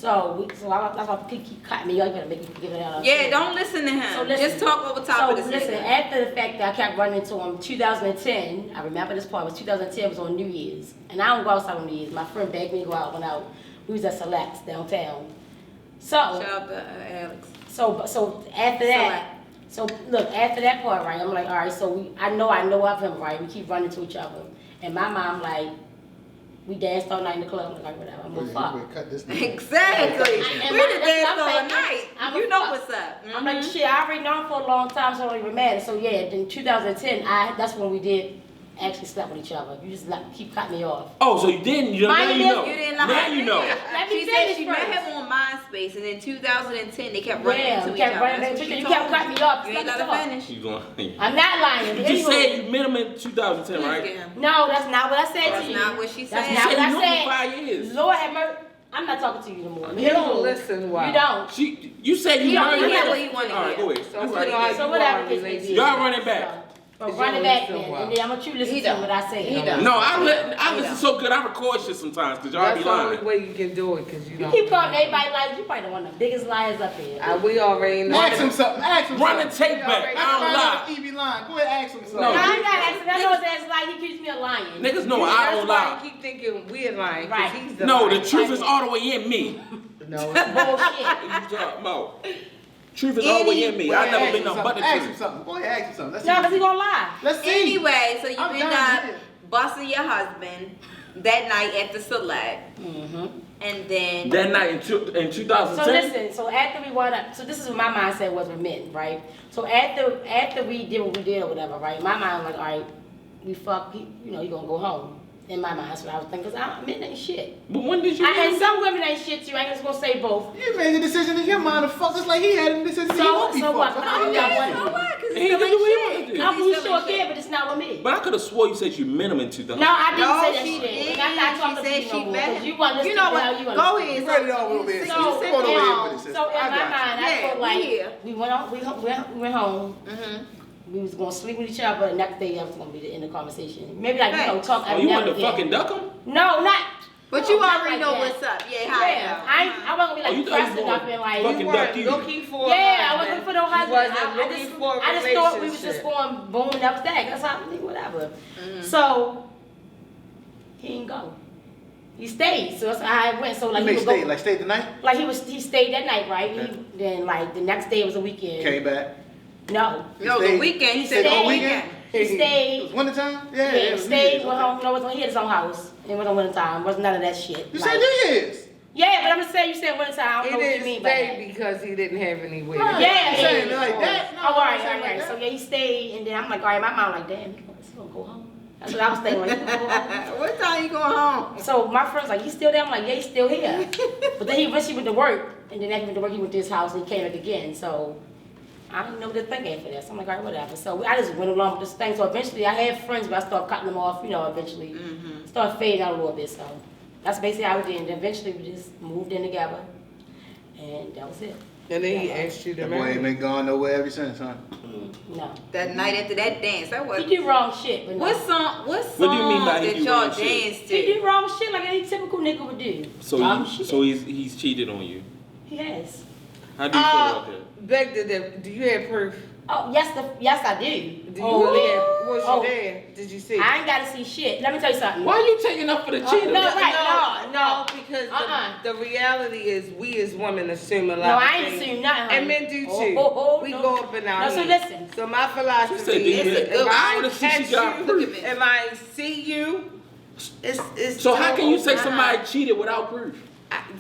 That's why people keep cutting me. Y'all better make me give it out. Yeah, don't listen to him. So listen, Just talk over top of this listen, nigga. after the fact that I kept running into him, 2010, I remember this part, was 2010 was on New Year's. And I don't go outside on New Year's. My friend begged me to go out, went out. We was at Selects downtown. Shout So, out to Alex. so after that, so look, after that part, right, I'm like, all right, so I know of him, right? We keep running to each other. And my mom, like, we danced all night in the club. I'm like, whatever, I'm gonna fuck. Cut this Exactly. And We my- done that's danced what I'm all saying. night. I'm You a know fuck. what's up. I'm like, shit, I already known him for a long time, so I don't even mad. So yeah, in 2010, that's when we did actually slept with each other. You just keep cutting me off. Oh, so you didn't? You Mind now you you, know. You didn't like Now her. you know. Let me She said finish she met first. him on MySpace, and in 2010 they kept running Yeah, into we each kept other. running That's into what each she other. You told kept me. cutting me off. You ain't Let let me her talk. finish. You lying. I'm not lying. You Anyway. just said you met him in 2010, Please right? get him. No, that's not what I said to That's you. not what she That's said. not You what I knew said. for 5 years. Lord have mercy. I'm not talking to you no more. You don't listen well. You don't. You said you He don't married hear him. what he wanna All right, hear. go ahead. So That's we right. know how So you whatever are the case may be. relationship. Y'all run it back. But Is run your it back listen then, well? and then I'm gonna you listen He to don't. what I say. He don't. No, I listen so good. I record shit sometimes because y'all That's be the only lying. way you can do it, because you You don't. keep calling everybody like you probably one of the biggest liars up here. We already know. Ask him something. Ask him Run the something. tape back. I don't lie. He be lying. Go ahead, ask him something. No. No, I ain't got accent. I know his ass like he accused me of lying. Niggas know I That's don't why lie. you keep thinking we're lying, Right. because he's the No, the liar. truth is all the way in me. No, Bullshit. What you talking about? Truth is all the way in me. I never been nothing but the Ask him truth. something. Go ahead, ask him something. Let's No, see. because he gonna lie. Let's see. Anyway, so you I'm end done up here. busting your husband that night at the Select, and then That night in 2010. So listen, so after we wound up, so this is what my mindset was with men, right? So after we did what we did or whatever, right? My mind was like, all right, we fuck, you know, you gonna go home. In my mind, that's what I was thinking, because men ain't shit. But when did you And meet some women ain't shit too, I ain't just gonna say both. You made the decision in your mind to fuck just like he had a decision. He So won't be what? fucked. I okay, got so one. what? 'Cause He he can still do what he ain't wanna shit. do. I'm He pretty still sure ain't again, shit. but it's not with me. But I could have swore you said you met him in 2010. No, I didn't No, say that she shit. did. And I'm not talking She to said you she no more, met 'cause him. you understand You know how what? you Go understand. ahead. You ready to over here. So, Go over here with it, sister. so in I my got you. mind, I Yeah, felt we like here. we went home. We was gonna sleep with each other, but the next day that was gonna be the end of the conversation. Maybe like you know, talk Oh, every you now wanted and to again. fucking duck him? No, not. But no, you not already like know that. what's up. Yeah, how Yeah, I wasn't gonna be Oh, you like thought you pressed was enough gonna and like. fucking you duck weren't you. looking for a Yeah, I husband. wasn't for no husband. You wasn't looking for a I just thought we was just relationship. going boom and that was that. That's how whatever. So he didn't go. He stayed. So that's how I went. So like You he may would go. stay, like stay tonight. Like he stayed that night, right? Okay. Then like the next day was a weekend. Came back. No. No, stayed- the weekend. He he said stayed the all weekend. He It stayed. was wintertime? Yeah, it was New stayed, Year's, went okay. home. No, he had his own house. It wasn't winter time. Wasn't none of that shit. You Like- said New Year's. Yeah, but I'm just saying you said winter time. I don't know what He you didn't mean by stay that. because he didn't have anywhere. Right. Yeah, I'm saying yeah. like that. No, Oh, all right, I'm saying all right. like So that. yeah, he stayed, and then I'm like, all right, my mom like, damn, he's gonna go home. That's what I was thinking. Like, he gonna go home. What time you going home? So my friend's like, he's still there. I'm like, yeah, he's still here. But then he eventually went to work, and then after he went to work, he went to his house, and he came back again. So I didn't know what to think after that. So I'm like, all right, whatever. So I just went along with this thing. So eventually, I had friends, but I started cutting them off. You know, eventually, started fading out a little bit. So that's basically how we did. And then eventually, we just moved in together, and that was it. And then he asked you to That boy marry ain't him. been gone nowhere ever since, huh? No, That night after that dance, that was. he do wrong shit, but no. What song? What What do you mean song by he that do y'all wrong shit? danced He to? do wrong shit like any typical nigga would do. Wrong shit. So he's cheated on you. He has. How do you feel about that? Beg to differ. Do you have proof? Oh yes, I do. Do you really have? Was Oh. you there? Did you see? I ain't gotta see shit. Let me tell you something. Why are you taking up for the cheater? no, right. No, because Uh-uh. the reality is we as women assume a lot No, of I ain't things. assuming nothing. honey. And men do Oh, too. oh, We no. go up in our No, so head. listen. So my philosophy She said, do you is really- if I I wanna see she catch got you, proof. if I see you, it's So how can you say open. somebody cheated without proof?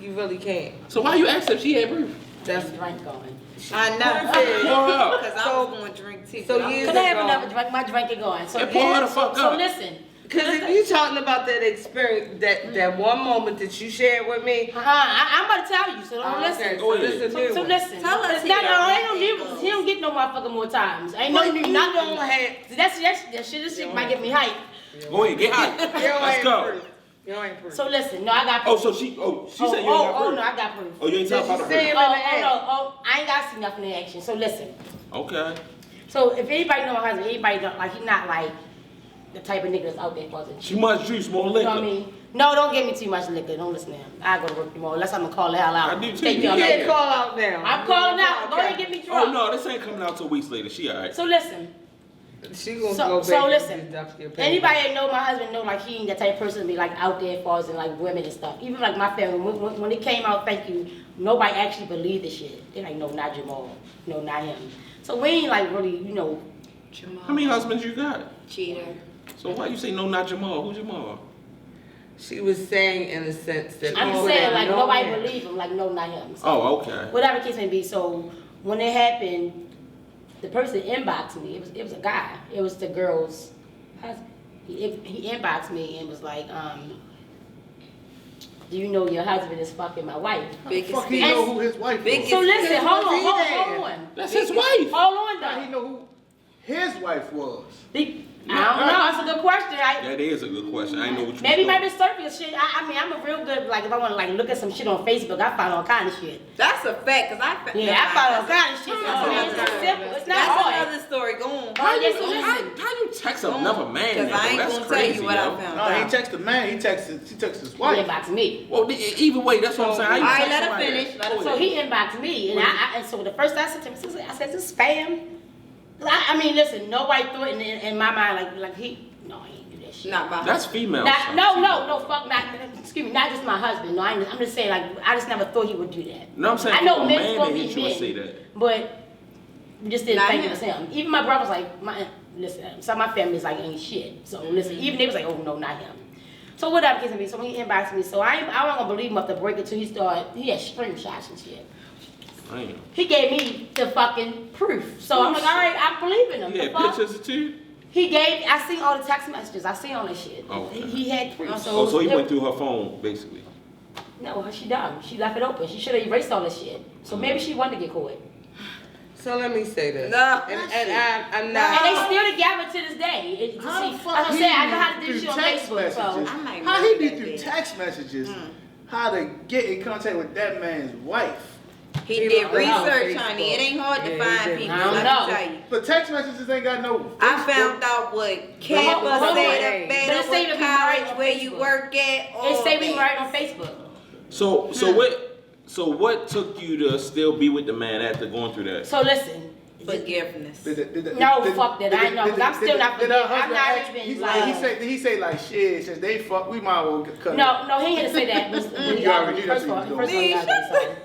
You really can't. So why you ask if she had proof? That's Drink going. I know. Proof is- Pour up. Because I So was going drink too. So but I'm- years Could I have ago- another drink? My drink is going. So And pour her the fuck so up. listen. Because if you talking about that experience, that one moment that you shared with me, I'm about to tell you, so don't listen. okay, Go so ahead. this is a new So one. listen. Tell us It's here, ain't no Anythangoes. difference. He don't get no motherfucking more times. Ain't But no you nothing. don't have. That shit. This shit might get me hyped. Go ahead, get hot. Let's go. You ain't proof. So listen. No, I got. Oh, proof. she said you Oh, ain't got proof. no, I got proof. Oh, you ain't talking about the Did she say proof. it? I ain't got to see nothing in action. So listen. Okay. So if anybody know my husband, anybody don't like, he not like the type of nigga that's out there causing She must juice more You liquor. know what I mean? No, don't give me too much liquor. Don't listen to him. I go to work tomorrow. Unless I'm gonna call the hell out. I do too. Take You y'all You can't later. can't call out now. I'm calling out. Go ahead and get me Oh drunk. no, this ain't coming out till weeks later. She alright. So listen. She gonna So- go back so and listen, deduct your pay. Anybody that know my husband know like he ain't that type of person to be like out there causing like women and stuff. Even like my family, when it came out, thank you, nobody actually believed the shit. They like, no, not Jamal. No, not him. So we ain't like really, Jamal. How many husbands you got? Cheater. So why you say no, not Jamal? Who's Jamal? She was saying in a sense that I'm people just saying that like know nobody him- believe him. Like, no, not him. So, Oh, okay. whatever the case may be. So when it happened, the person inboxed me. It was a guy. It was the girl's husband. He inboxed me and was like, do you know your husband is fucking my wife? Biggest Fuck, he fan. know who his wife Biggest is. So listen, Yes, hold be there. on. That's his wife. Hold on How he though. know who his wife was? I don't know. That's a good question. That is a good question. I ain't know what you Maybe was doing. maybe surface shit. I mean, I'm a real good like if I want to like look at some shit on Facebook, I find all kind of shit. That's a fact, cause I Yeah, I find all kind of shit. So, I mean, it's That's just simple. It's not That's hard. another story. Go on. How you, Yes, listen. how you text another man? Cause that, I ain't though? That's gonna crazy, tell you what yo. I found No, he out. texted the man. He texted his He wife. inboxed me. Well, either way, that's what I'm saying. How you All right, text let her somebody finish. that? Let her Go So ahead. he inboxed me, and so the first I said to him, I said, "This is spam." I mean, listen, nobody thought in my mind like he ain't do that shit. Not by That's female. No, fuck, not. Excuse me, not just my husband. No, I'm just saying like I just never thought he would do that. No, I'm saying I know for a men's man gonna to be hit you and men, say that. but we just didn't Not think him. it was him. Even my brother was like, listen, some of my family's like ain't shit. So listen, even they was like, oh no, not him. So whatever case may be, so when he inboxed me, so I wasn't gonna believe him up to break it till he had screenshots and shit. Damn. He gave me the fucking proof. So I'm like, all right, I believe in him. He The had fuck? pictures too? I seen all the text messages. I seen all that shit. Okay. He had proof. Oh, so he went through her phone, basically. No, she dumb. She left it open. She should have erased all that shit. So maybe she wanted to get caught. So let me say this. No. And I'm And not. they still together to this day. How the See, fuck as I he said, I know be how to do through shit on text Facebook. So messages? I might How work he be that through bit. text messages? How to get in contact with that man's wife? He He did don't know research, Facebook. honey. It ain't hard to Yeah, he find did. people. I don't Let know. me tell you. But text messages ain't got no. I Facebook. found out what campus hold on. said, But it better say to what be right college, on where you Facebook. work at. they all say we that. married on Facebook. So what took you to still be with the man after going through that? So listen. Forgiveness. No, fuck that. I know, 'cause I'm still not did her forgiving. I'm husband not ask- even, he's like- he say like shit. Since they fuck, we might as well cut. No, he ain't gonna say that. You already knew that's what he was doing. you gotta say something.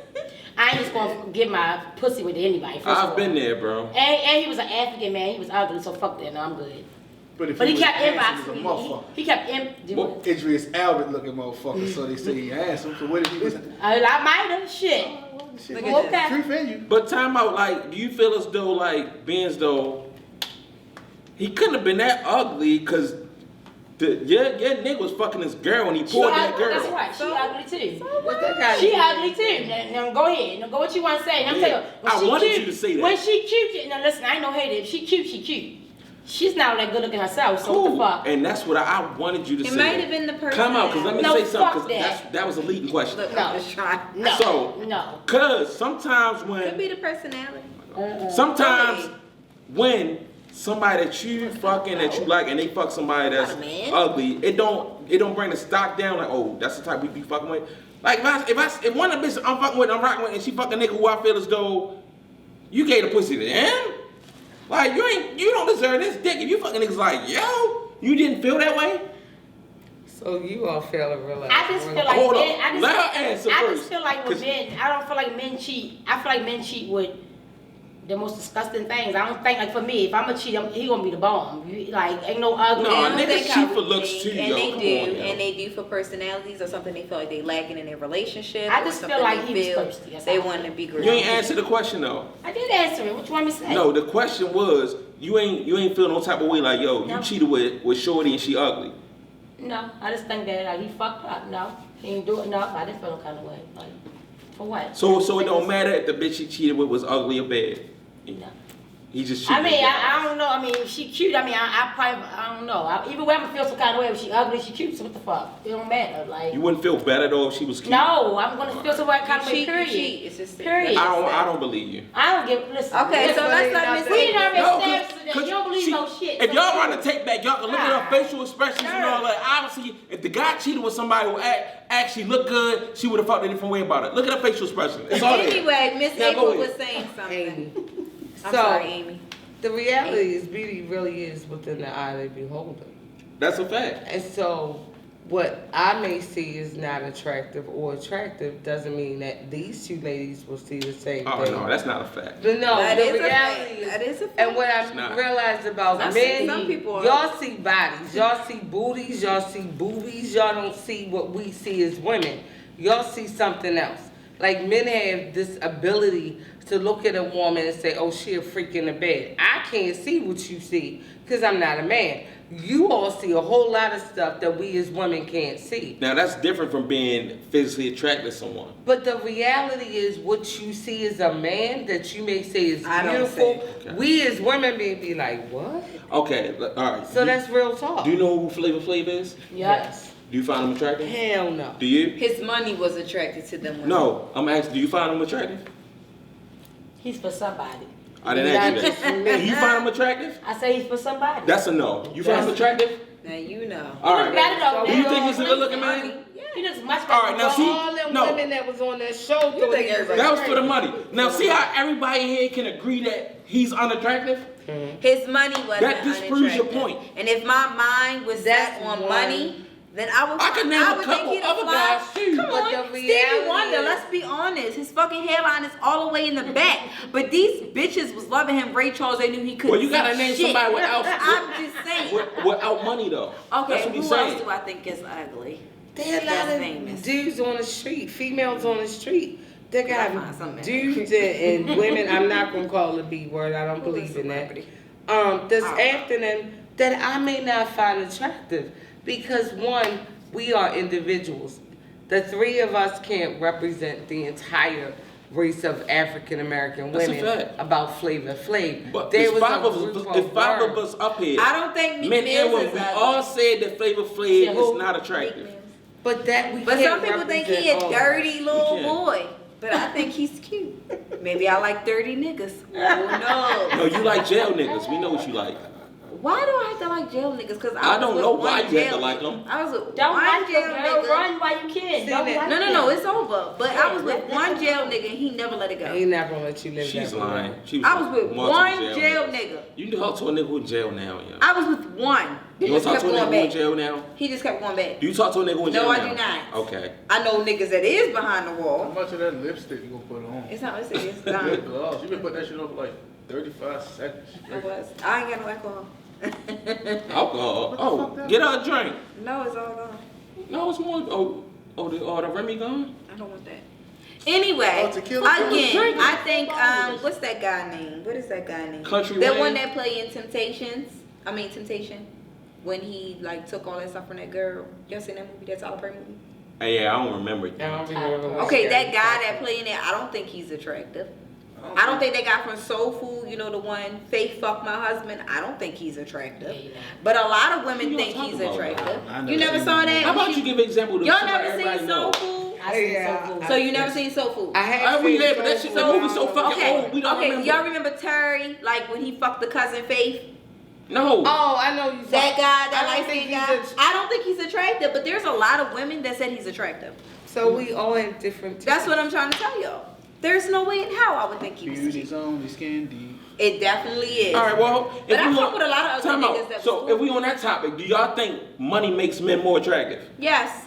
I ain't just gonna give my pussy with anybody. First of I've all. been there, bro. And he was an African man. He was ugly, so fuck that. No, I'm good. But if But he was kept handsome as a inboxing motherfucker. me. He kept Well, Idris Albert looking motherfucker, so they say he handsome. So what if he was? I might have shit. Shit, Look well, at that. truth in you. But time out, like, do you feel as though, like, being as though he couldn't have been that ugly because your nigga was fucking this girl and he pulled that girl. That's right. She So- ugly too. What that got to She do ugly with too. anything? Now go ahead. Now go what you want to say. Now I'm Yeah. telling you. when I she wanted cute, you to say that. When she cute, now listen, I ain't no hater. If she cute, she cute. She's not that good looking herself. So Cool. what the fuck? And that's what I wanted you to It say. might that. have been the person. Come out, because let me No, say something, fuck because that. that was a leading question. Look, No. I'm just trying. No. So- no. Because sometimes Could be the personality. sometimes when somebody that you fucking that you like and they fuck somebody that's Not a man. ugly, it don't bring the stock down like, oh, that's the type we be fucking with. Like if one of the bitches I'm fucking with, I'm rocking with, and she fucking nigga who I feel as though you gave the pussy to him, like you don't deserve this dick. If you fucking niggas like, yo, you didn't feel that way. So you all fail to realize. I just feel like Hold men, up. I Let her answer just first, feel like with 'cause- men, I don't feel like men cheat. I feel like men cheat with the most disgusting things. I don't think, like, for me, if I'm a cheat, he gonna be the bomb. Like, ain't no ugly. No, I don't niggas think cheat I for would looks think, too, and yo. they Come do, on, yo. and they do for personalities or something they feel like they lacking in their relationship. I or just feel something like they he was feel thirsty, that's They how I want to feel. be great. You ain't answer the question though. I did answer it. What you want me to say? No, the question was you ain't feel no type of way like yo, you No. cheated with Shorty and she ugly. No, I just think that like he fucked up. No, he ain't do it. No, I didn't feel no kind of way. Like, for what? So it don't matter if the bitch he cheated with was ugly or bad. No. He just cheated. I mean, I don't know. I mean, she cute. I mean, I probably, I don't know. Either way, I'm gonna feel some kind of way. If she ugly, she cute. So what the fuck? It don't matter. Like, You wouldn't feel better though if she was cute. no, I'm gonna feel some kind of way. You Period. cheat. It's just Period. I don't believe you. I don't give. Listen. Okay, listen, so let's let Ms. we done Amie- already No, established that you don't believe no shit. If So y'all you- run the tape back, y'all can look at her facial expressions and all that. Obviously, if the guy cheated with somebody who actually looked good, she would have felt a different way about it. Look at her facial expression. It's all there. Anyway, Miss Now go April ahead. was saying something. Amy. I'm So, sorry, Amy. the reality is beauty really is within the eye of the beholder. That's a fact. And so, what I may see is not attractive or attractive doesn't mean that these two ladies will see the same Oh thing. no, that's not a fact. But no, That the is a reality fact. is, That is a fact. and what It's I not. realized about I've men, seen some people- y'all see bodies, y'all see booties, y'all see boobies, y'all don't see what we see as women. Y'all see something else. Like men have this ability to look at a woman and say, oh, she a freak in the bed. I can't see what you see because I'm not a man. You all see a whole lot of stuff that we as women can't see. Now that's different from being physically attracted to someone. But the reality is what you see as a man that you may say is I don't beautiful. see. Okay. We as women may be like, what? Okay, all right. So that's real talk. Do you know who Flavor Flav is? Yes. Do you find him attractive? Hell no. Do you? His money was attracted to them women. No, I'm asking. Do you find him attractive? He's for somebody. I didn't ask you that. Do you find him attractive? I say he's for somebody. That's a no. You find him attractive? Now you know. All He right. look better though. Do you think he's a good-looking man? He looks much better. All right, now For see, all them no. women that was on that show, You thought think he was everybody- That was for the attractive. money. Now see how everybody here can agree that he's unattractive? His money wasn't That disproves your unattractive. point. And if my mind was set That's on one. money, then I would. I could name I a would couple think he'd other fly. guys, too. Come But on, the Stevie reality Wonder. is- Let's be honest. His fucking hairline is all the way in the back. But these bitches was loving him. Ray Charles, they knew he couldn't. Well, you gotta see name shit. somebody without I'm just saying. without money though. Okay, That's what who he's else saying. do I think is ugly? There are a lot That's of famous. dudes on the street, females on the street. They I find got some dudes and women. I'm not gonna call it a B word. I don't Who believe is in that. celebrity? That's Oh. after them that I may not find attractive because one, we are individuals. The three of us can't represent the entire race of African American That's a women fact. about Flavor Flav. But There there's was five a of group us. There's five of girls. us up here. I don't think Meek Men and Mills women. is We ugly. all said that Flavor Flav Yeah, who? is not Meek attractive. Mills. But that we But can't some people think he represent a all. dirty little can't. boy. But I think he's cute. Maybe I like dirty niggas. Oh No, you like jail niggas. We know what you like. no. Why do I have to like jail niggas? Because I don't know why you have to jail like nigga. them. I was with Don't one like jail him, girl. nigga. Run while you can. See Don't that? like No, him. it's over. But I was with one jail nigga and he never let it He go. not gonna let you live She's Oh, that way. lying. She I was with multiple one jail niggas. nigga. You talk to a nigga who in jail now, yeah. I was with one. He You don't just talk kept to a going nigga who in back. jail now? He just kept going back. Do you talk to a nigga who in jail No, now? I do not. Okay. I know niggas that is behind the How wall. much of that lipstick you gonna put on? It's not it's it's Lip done. gloss. You been putting that shit on for like 35 seconds. It was. I ain't got no alcohol. Alcohol. What the Oh, fuck that get her a drink. No, it's all gone. No, it's more. The Remy gone? I don't want that. Anyway, Oh, tequila. again, I think what's that guy name? What is that guy name? Country That Wayne? one that played in Temptation. When he like took all that stuff from that girl. Y'all seen that movie? That Tyler Perry movie? Hey, yeah, I don't remember it. I don't remember what Okay, she that got. guy that played in it, I don't think he's attractive. I don't think that guy from Soul Food, you know the one, Faith Fuck My Husband, I don't think he's attractive. Yeah, you know. But a lot of women Who y'all think talking he's about? attractive. I You never never saw seen that? How about you give an example to Y'all somebody never everybody seen know? Soul Food? I seen Yeah. Soul Food. So you never seen Soul Food? I have We seen there, but that shit, that Soul movie so Food. fucking Okay, old. We don't okay. remember. Y'all remember Terry, like when he fucked the cousin Faith? No. Oh, I know you. That guy, that I light don't think skinned he's guy. I don't think he's attractive, but there's a lot of women that said he's attractive. So we all have different. That's what I'm trying to tell y'all. There's no way in hell I would think he was. Beauty's only skin deep. It definitely is. All right, well, if But I we fuck on- with a lot of time other out. niggas that So was if we on that topic, do y'all think money makes men more attractive? Yes.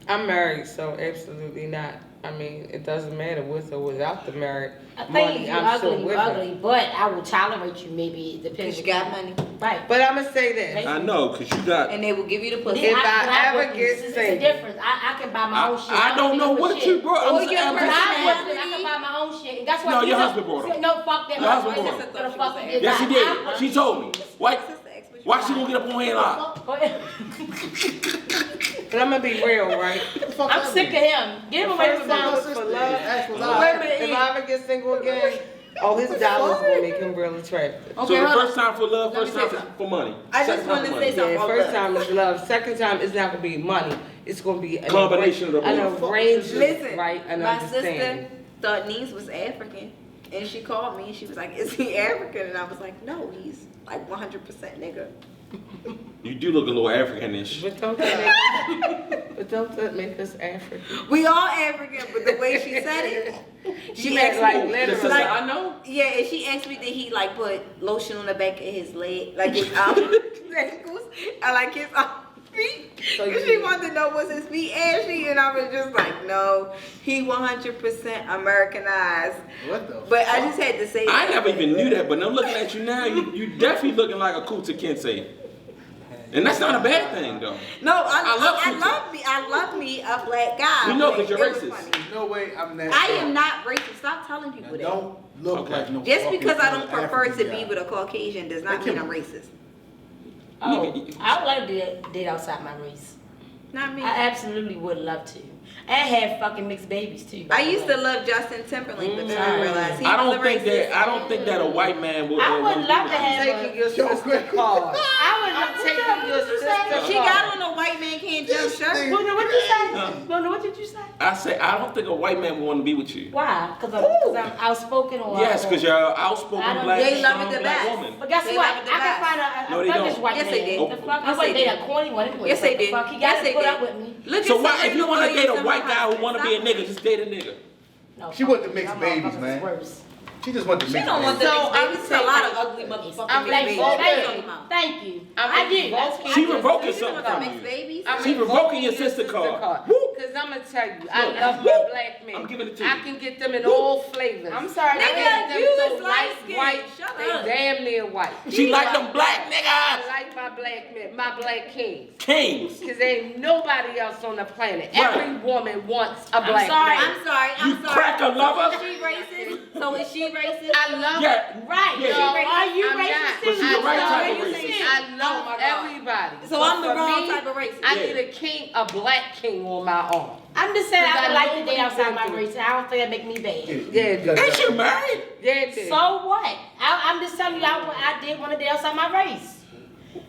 I'm married, so absolutely not. I mean, it doesn't matter with or without the married I think money. you're I'm still ugly, with you're her. ugly, but I will tolerate you maybe depending. Because you got money. Right. But I'm gonna say this. I know, cause you got. And they will give you the pussy. If I ever work, get it's a single. difference. I can buy my own shit. I don't know need what shit. you brought. Or I'm your saying, When I personality. work, I can buy my own shit. And that's what No, you your know- husband brought them. No, fuck that. Your husband My brought sister them. the fuck he did Yes, she not. did. She told me. Why? Why she gonna get up on here and lie? Go ahead. But I'm gonna be real, right? I'm sick of him. Get him away First from time me. was for love. Ask what If I- Wait a minute. I ever get single again, his dollars gonna make him real attractive. So the hold first time for love, Let me first say time something. for money. I just Second time wanna for say money. something. Yeah, first time is love. Second time is not gonna be money. It's gonna be an Combination of the an both. arrangement, Listen, right? An my understanding. sister thought Niece was African. And she called me and she was like, is he African? And I was like, no, he's like 100% nigga. You do look a little African-ish. But don't that make us African? We all African, but the way she said it, she meant asked like me, The sister literally. I know. yeah, and she asked me did he like put lotion on the back of his leg, like his ankles, and like his feet. So And she wanted to know was his feet ashy, and I was just like, no, he 100% Americanized. What the But I just had to say I that. never even knew that, but I'm looking at you now. You definitely looking like a Kuta Kensei, and that's not a bad thing though. No, I love me a black guy. We know, Like, 'cause you're it was racist. funny. No way I'm that. I am not racist. Stop telling people that. Don't look Okay. like no. Just fucking because I don't prefer to African be guy. with a Caucasian does not Like mean him. I'm racist. Oh, I would like to date outside my race. Not me. I absolutely would love to. And have fucking mixed babies too. by I the used way. to love Justin Timberlake, but then I Mm. realized he I was don't a think racist. that a white man would. I would wanna love do to that. have Taking your Yo, sister Chris. card. I would love I'm taking your sister She got on a white man can't jump shirt. What you say? No, what did you say? I say I don't think a white man would want to be with you. Why? Because I'm outspoken or Yes, because you're an I outspoken don't- black, They love strong it the black best. woman. But guess They what? love it the I can best. find No, a they thuggish don't. white Yes, man. they did. The fuck? Yes, I wouldn't they date did. a corny one anyway. Yes, they The did. fuck? He Yes, got they to put did. up with me. Look So at why, some if you want to Williams date a and white her guy who husband. want to be a Stop nigga, it. just date a nigga. No, She fuck want the you. mixed Y'all babies, motherfuckers man. worse. She just want the She mixed don't want babies. the So, mixed I'm babies. There's a lot of taking- ugly motherfucking I'm mixed babies. What are you talking about? Thank you. I'm I did. revoking- She I'm revoking You something want the from mixed you. babies? I'm She revoking your sister card. Woo! Because I'm going to tell you, I Look, love woo! my black men. I'm giving it to I you. can get them in all flavors. I'm sorry. I Nigga, get them you so is light-skinned. white, Shut they up. damn near white. She like them black I niggas. like my black men, my black kings. Kings. Because there ain't nobody else on the planet. Right. Every woman wants a black sorry. man. I'm sorry. You I'm sorry. cracker lover? So is she racist? So is she racist? I love Yeah. Right. Yeah. So are you I'm racist not. too? But she's the right I type love of racist. I love Oh my God. everybody. So But I'm the for wrong me, type of racist. I Yeah. need a king, a black king on my arm. I'm just saying I Because would I like to know date what outside you've my been race. I don't think that make me bad. Yeah, Ain't she married? yeah, it is. So what? I'm just telling you, I did want to date outside my race.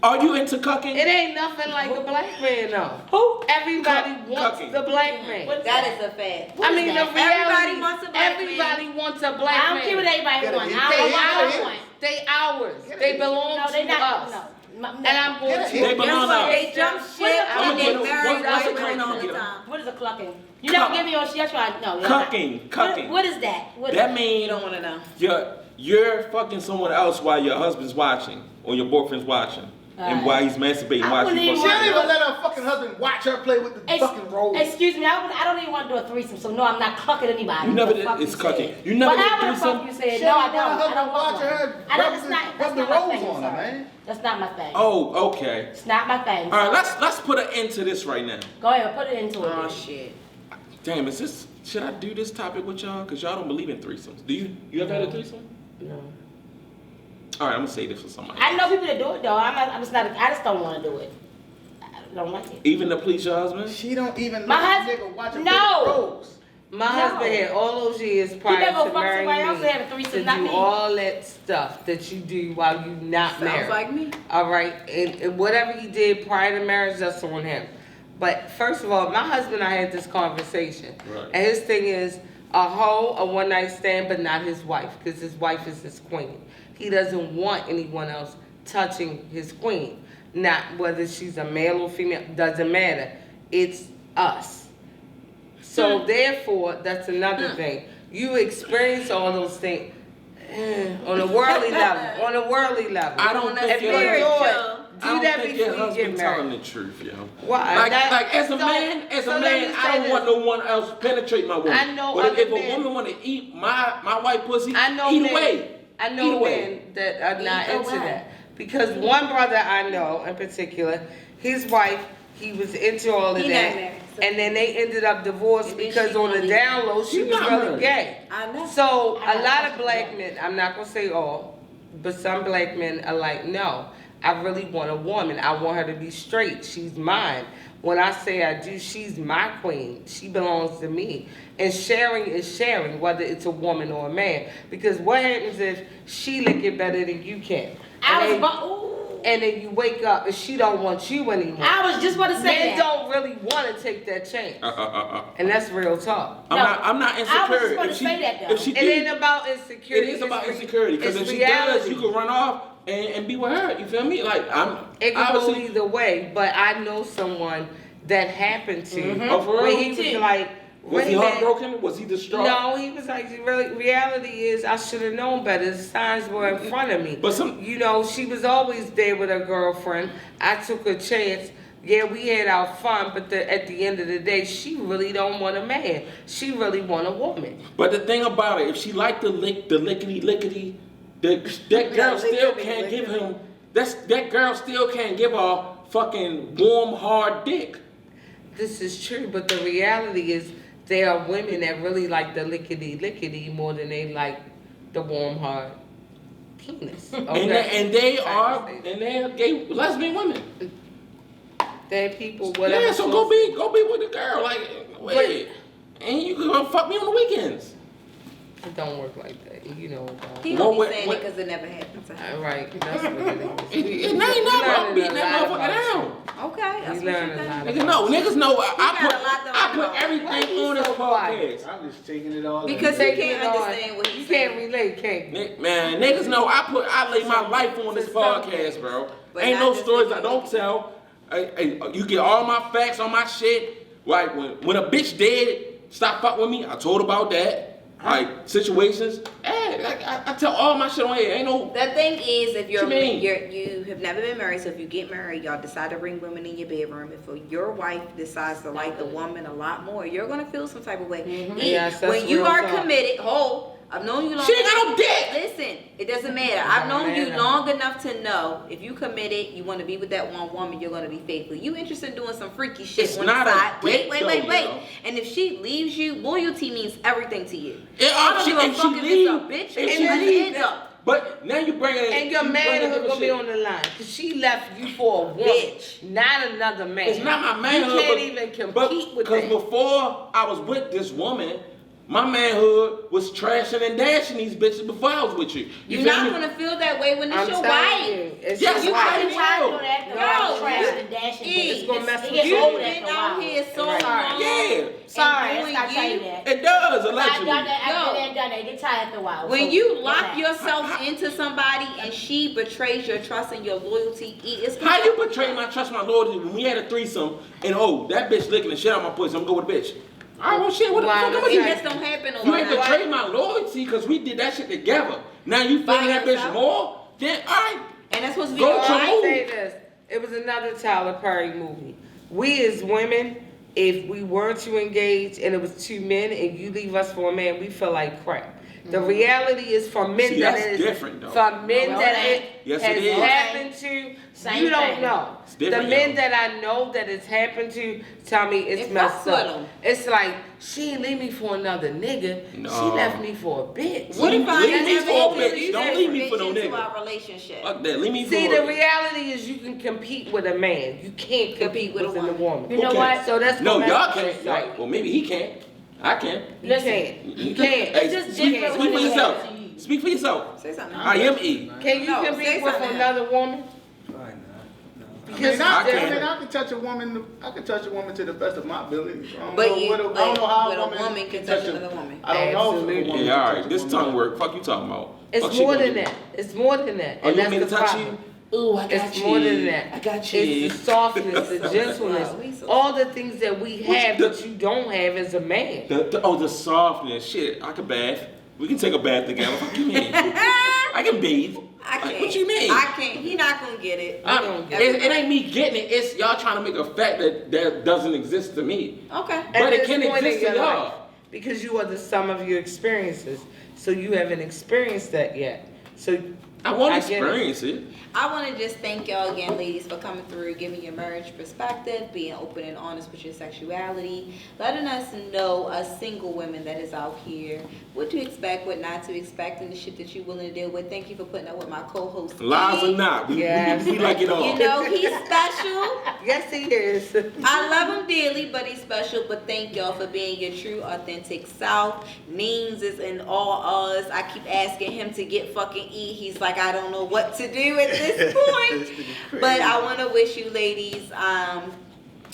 Are you into cucking? It ain't nothing like a black man though. Who? Everybody wants Cucking. the black man. What- That is a fact. What I is mean, the that? reality, Everybody wants a black everybody wants a black I don't man. care what everybody Gotta wants. hit I They don't want what I ours. want. They ours. They belong No, they to not. us. No. And I'm going Yeah, to. They belong Guess to what? us. They jump ship I'm and gonna they get a- marry what's white the women claim? all I'm the gonna get a- time. What is a clucking? You never give me your shit. That's why no. you're not. Cucking. What is that? What is That You means don't want to know. you're fucking someone else while your husband's watching or your boyfriend's watching, and while he's masturbating, I watching. wouldn't even She fucking- don't even let her fucking husband watch her play with the fucking rolls. Excuse me, I don't even want to do a threesome, so no, I'm not clucking anybody. You never The did- fuck it's you cucking. said. You never But did how the threesome? fuck you said? She No, I don't don't. want her I don't want watching one. her I know rub that's the- not rub that's the not my rolls thing. on her, sorry. man. That's not my thing. Oh, okay. It's not my thing. All right, let's put an end to this right now. Go ahead, put it into it. Oh then. shit. Damn, should I do this topic with y'all? Cause y'all don't believe in threesomes. Do you? You ever had a threesome? No. All right, I'm gonna say this for somebody. I know people that do it though. I just don't want to do it. I don't like it. Even to please your husband? She don't even My let husband- the nigga watch her No. play with the rolls. My No. husband had all those years prior never to fucked marrying somebody else me to have a threesome, to not do me. all that stuff that you do while you not Sounds married. like me. All right, and whatever he did prior to marriage, that's on him. But first of all, my husband and I had this conversation, Right. and his thing is a hoe, a one night stand, but not his wife, because his wife is his queen. He doesn't want anyone else touching his queen. Not whether she's a male or female, doesn't matter. It's us. So therefore, that's another thing. You experience all those things on a worldly level. On a worldly level. I don't think If you you're- do it, Do that think before your you husband get married. telling the truth, yo. Why? Like That- as a so- man, so let me I don't say want this. no one else penetrate my woman. I know But other if a men- woman want to eat my white pussy, I know eat men, away. I Eat know away. men that are not Eat into away. that. Because one brother I know in particular, his wife, he was into all of He that. not married, so- And then they ended up divorced And then because she on the gonna down low, she She was not really married. gay. I know. So I a got lot a of black question. men, I'm not gonna say all, but some black men are like, no, I really want a woman. I want her to be straight. She's mine. When I say I do, she's my queen. She belongs to me. And sharing is sharing, whether it's a woman or a man. Because what happens if she lick it better than you can? And then you wake up and she don't want you anymore. I was just about to say Men that. don't really want to take that chance. And that's real talk. I'm not insecure. I was just gonna If she- say that, though. If she It do, ain't about insecurity. it is about it's insecurity. Because it's if she does, reality. you can run off and be with her. You feel me? Like It can go obviously. either way, but I know someone that happened to. Oh, for Where real? he was like, Was he wait a minute. heartbroken? Was he distraught? No, he was like, reality is I should have known better. The signs were in front of me. But some- you know, she was always there with her girlfriend. I took a chance. Yeah, we had our fun, but at the end of the day, she really don't want a man. She really want a woman. But the thing about it, if she liked the lickety, that girl still can't give him. That girl still can't give her a fucking warm, hard dick. This is true, but the reality is there are women that really like the lickety more than they like the warm, hard penis. Okay? And they are gay lesbian women. There are people, whatever. Yeah, so go be with the girl. Like, wait. And you can fuck me on the weekends. It don't work like that. You know about He Well, only what- saying what- it because it never happened to her. Right, that's what it is. It ain't never. I'm beating that motherfucker down. Okay, that's We what learn you a lot think. Niggas know. got a lot to I learn put about. everything Why you on this so quiet? podcast. I'm just taking it all. Because in. he can't understand what You he's can't saying. relate, can you? Man, niggas know I lay my life on this podcast, bro. But Ain't not no just stories niggas. I don't tell. You get all my facts on my shit. Like when a bitch dead, stop fucking with me. I told about that. Like situations. I tell all my shit on here. Ain't no. The thing is, if What you mean? you have never been married, so if you get married, y'all decide to bring women in your bedroom. If your wife decides to like the woman a lot more, you're gonna feel some type of way. Yes, that's When you real are talk. committed, I've known you long. She ain't got no dick. Listen, it doesn't matter. I've don't known you matter. long enough to know if you committed, you want to be with that one woman, you're gonna be faithful. You interested in doing some freaky shit It's on not the a side? dick, Wait. though, yo. And if she leaves you, loyalty means everything to you. If I don't she- give a if she fuck if leave- it's a bitch if and she let's leave- end up. But now you bring it. And your you bring manhood different gonna be shit. on the line. Cause she left you for a woman, Bitch. not another man. It's not my manhood. You can't but, even compete but, with Because that. before I was with this woman, my manhood was trashing and dashing these bitches before I was with you. You're feel not me? gonna feel that way when it's I'm your telling wife. you, it's Yes, your I wife. will. It's hard to do that after a while, No, trash yeah. and dashing. It's gonna mess It with gets you. old You've after been a out while. here so Right. long. Yeah. Sorry, And let's doing not tell you you- that. It does, I've allegedly. done that. Yo. I've done that. It gets tired after a while. When So, you it's lock not. yourself into somebody and she betrays your trust and your loyalty, it's How you betray my trust, my loyalty when we had a threesome and that bitch licking the shit out of my pussy? I'm going with a bitch. All right, well shit, what the Wow, fuck am I that's It doing? just don't happen a You ain't lot. betrayed my loyalty because we did that shit together. Now you By feeling that bitch yourself? more? Then alright. And that's supposed to be Go all to I right. say this. It was another Tyler Perry movie. We as women, if we were to engage and it was two men and you leave us for a man, we feel like crap. The reality is for men See, that that's is different, though. for men No, that it it ain't. Yes, has it is. happened to, Same you don't thing. know. It's The different, men yo. that I know that it's happened to tell me it's It messed fucks with up. 'em. It's like she ain't leave me for another nigga. No. She left me for a bitch. What if I Leave me never for a bitch. introduced Don't this leave me for no bitch into nigga. our relationship? Fuck that. Leave me See, for the it. reality is you can compete with a man. You can't compete with a woman. You know Okay. what? So that's No, gonna y'all mess with can't. your Y'all, psyche. well, maybe he can. I can. You can't. You can't. Hey, It's just speak, different speak for when it yourself. happens to you. Speak for yourself. Say something. I am E. Can you No, say compete with something. another woman? Why not? No. Because I it's can. different. I can touch a woman. I can touch a woman to the best of my ability. I don't But know you- what I don't know how but a woman can touch another woman. I don't know if a Absolutely. woman Yeah, can all touch right. a This woman. tongue work. Fuck you talking about. Fuck It's she more gonna than do. that. It's more than that. Oh, And you that's want me the to touch problem. you? Ooh, I got It's you. more than that. I got you. It's the softness, the gentleness, Wow, we so- all the things that we have the- that you don't have as a man. The softness. Shit, I could bath. We can take a bath together. What you mean? I can bathe. I can't. What you mean? I can't. He not gonna get it. It ain't me getting it. It's y'all trying to make a fact that doesn't exist to me. Okay. But it this can point exist in to your y'all. life, because you are the sum of your experiences. So you haven't experienced that yet. So I want to get it. experience it. I want to just thank y'all again, ladies, for coming through, giving your marriage perspective, being open and honest with your sexuality, letting us know, us single women that is out here, what to expect, what not to expect, and the shit that you're willing to deal with. Thank you for putting up with my co-host. Lies E. or not, we Yes. like it all. You know, he's special. Yes, he is. I love him dearly, but he's special. But thank y'all for being your true, authentic self. Neens is in all us. I keep asking him to get fucking E. He's like, I don't know what to do at this point. But I want to wish you ladies,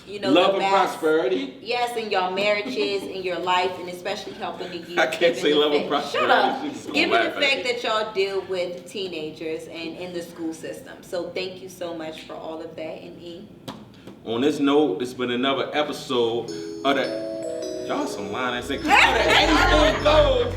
you know, Love the and best. prosperity. Yes, in your marriages, in your life, and especially helping the youth. I can't given say the love and fact- prosperity. Shut up. She's just gonna Given the laugh at fact me. that y'all deal with teenagers and in the school system. So thank you so much for all of that. And E. On this note, it's been another episode of the y'all some lying ass niggas. Anything goes.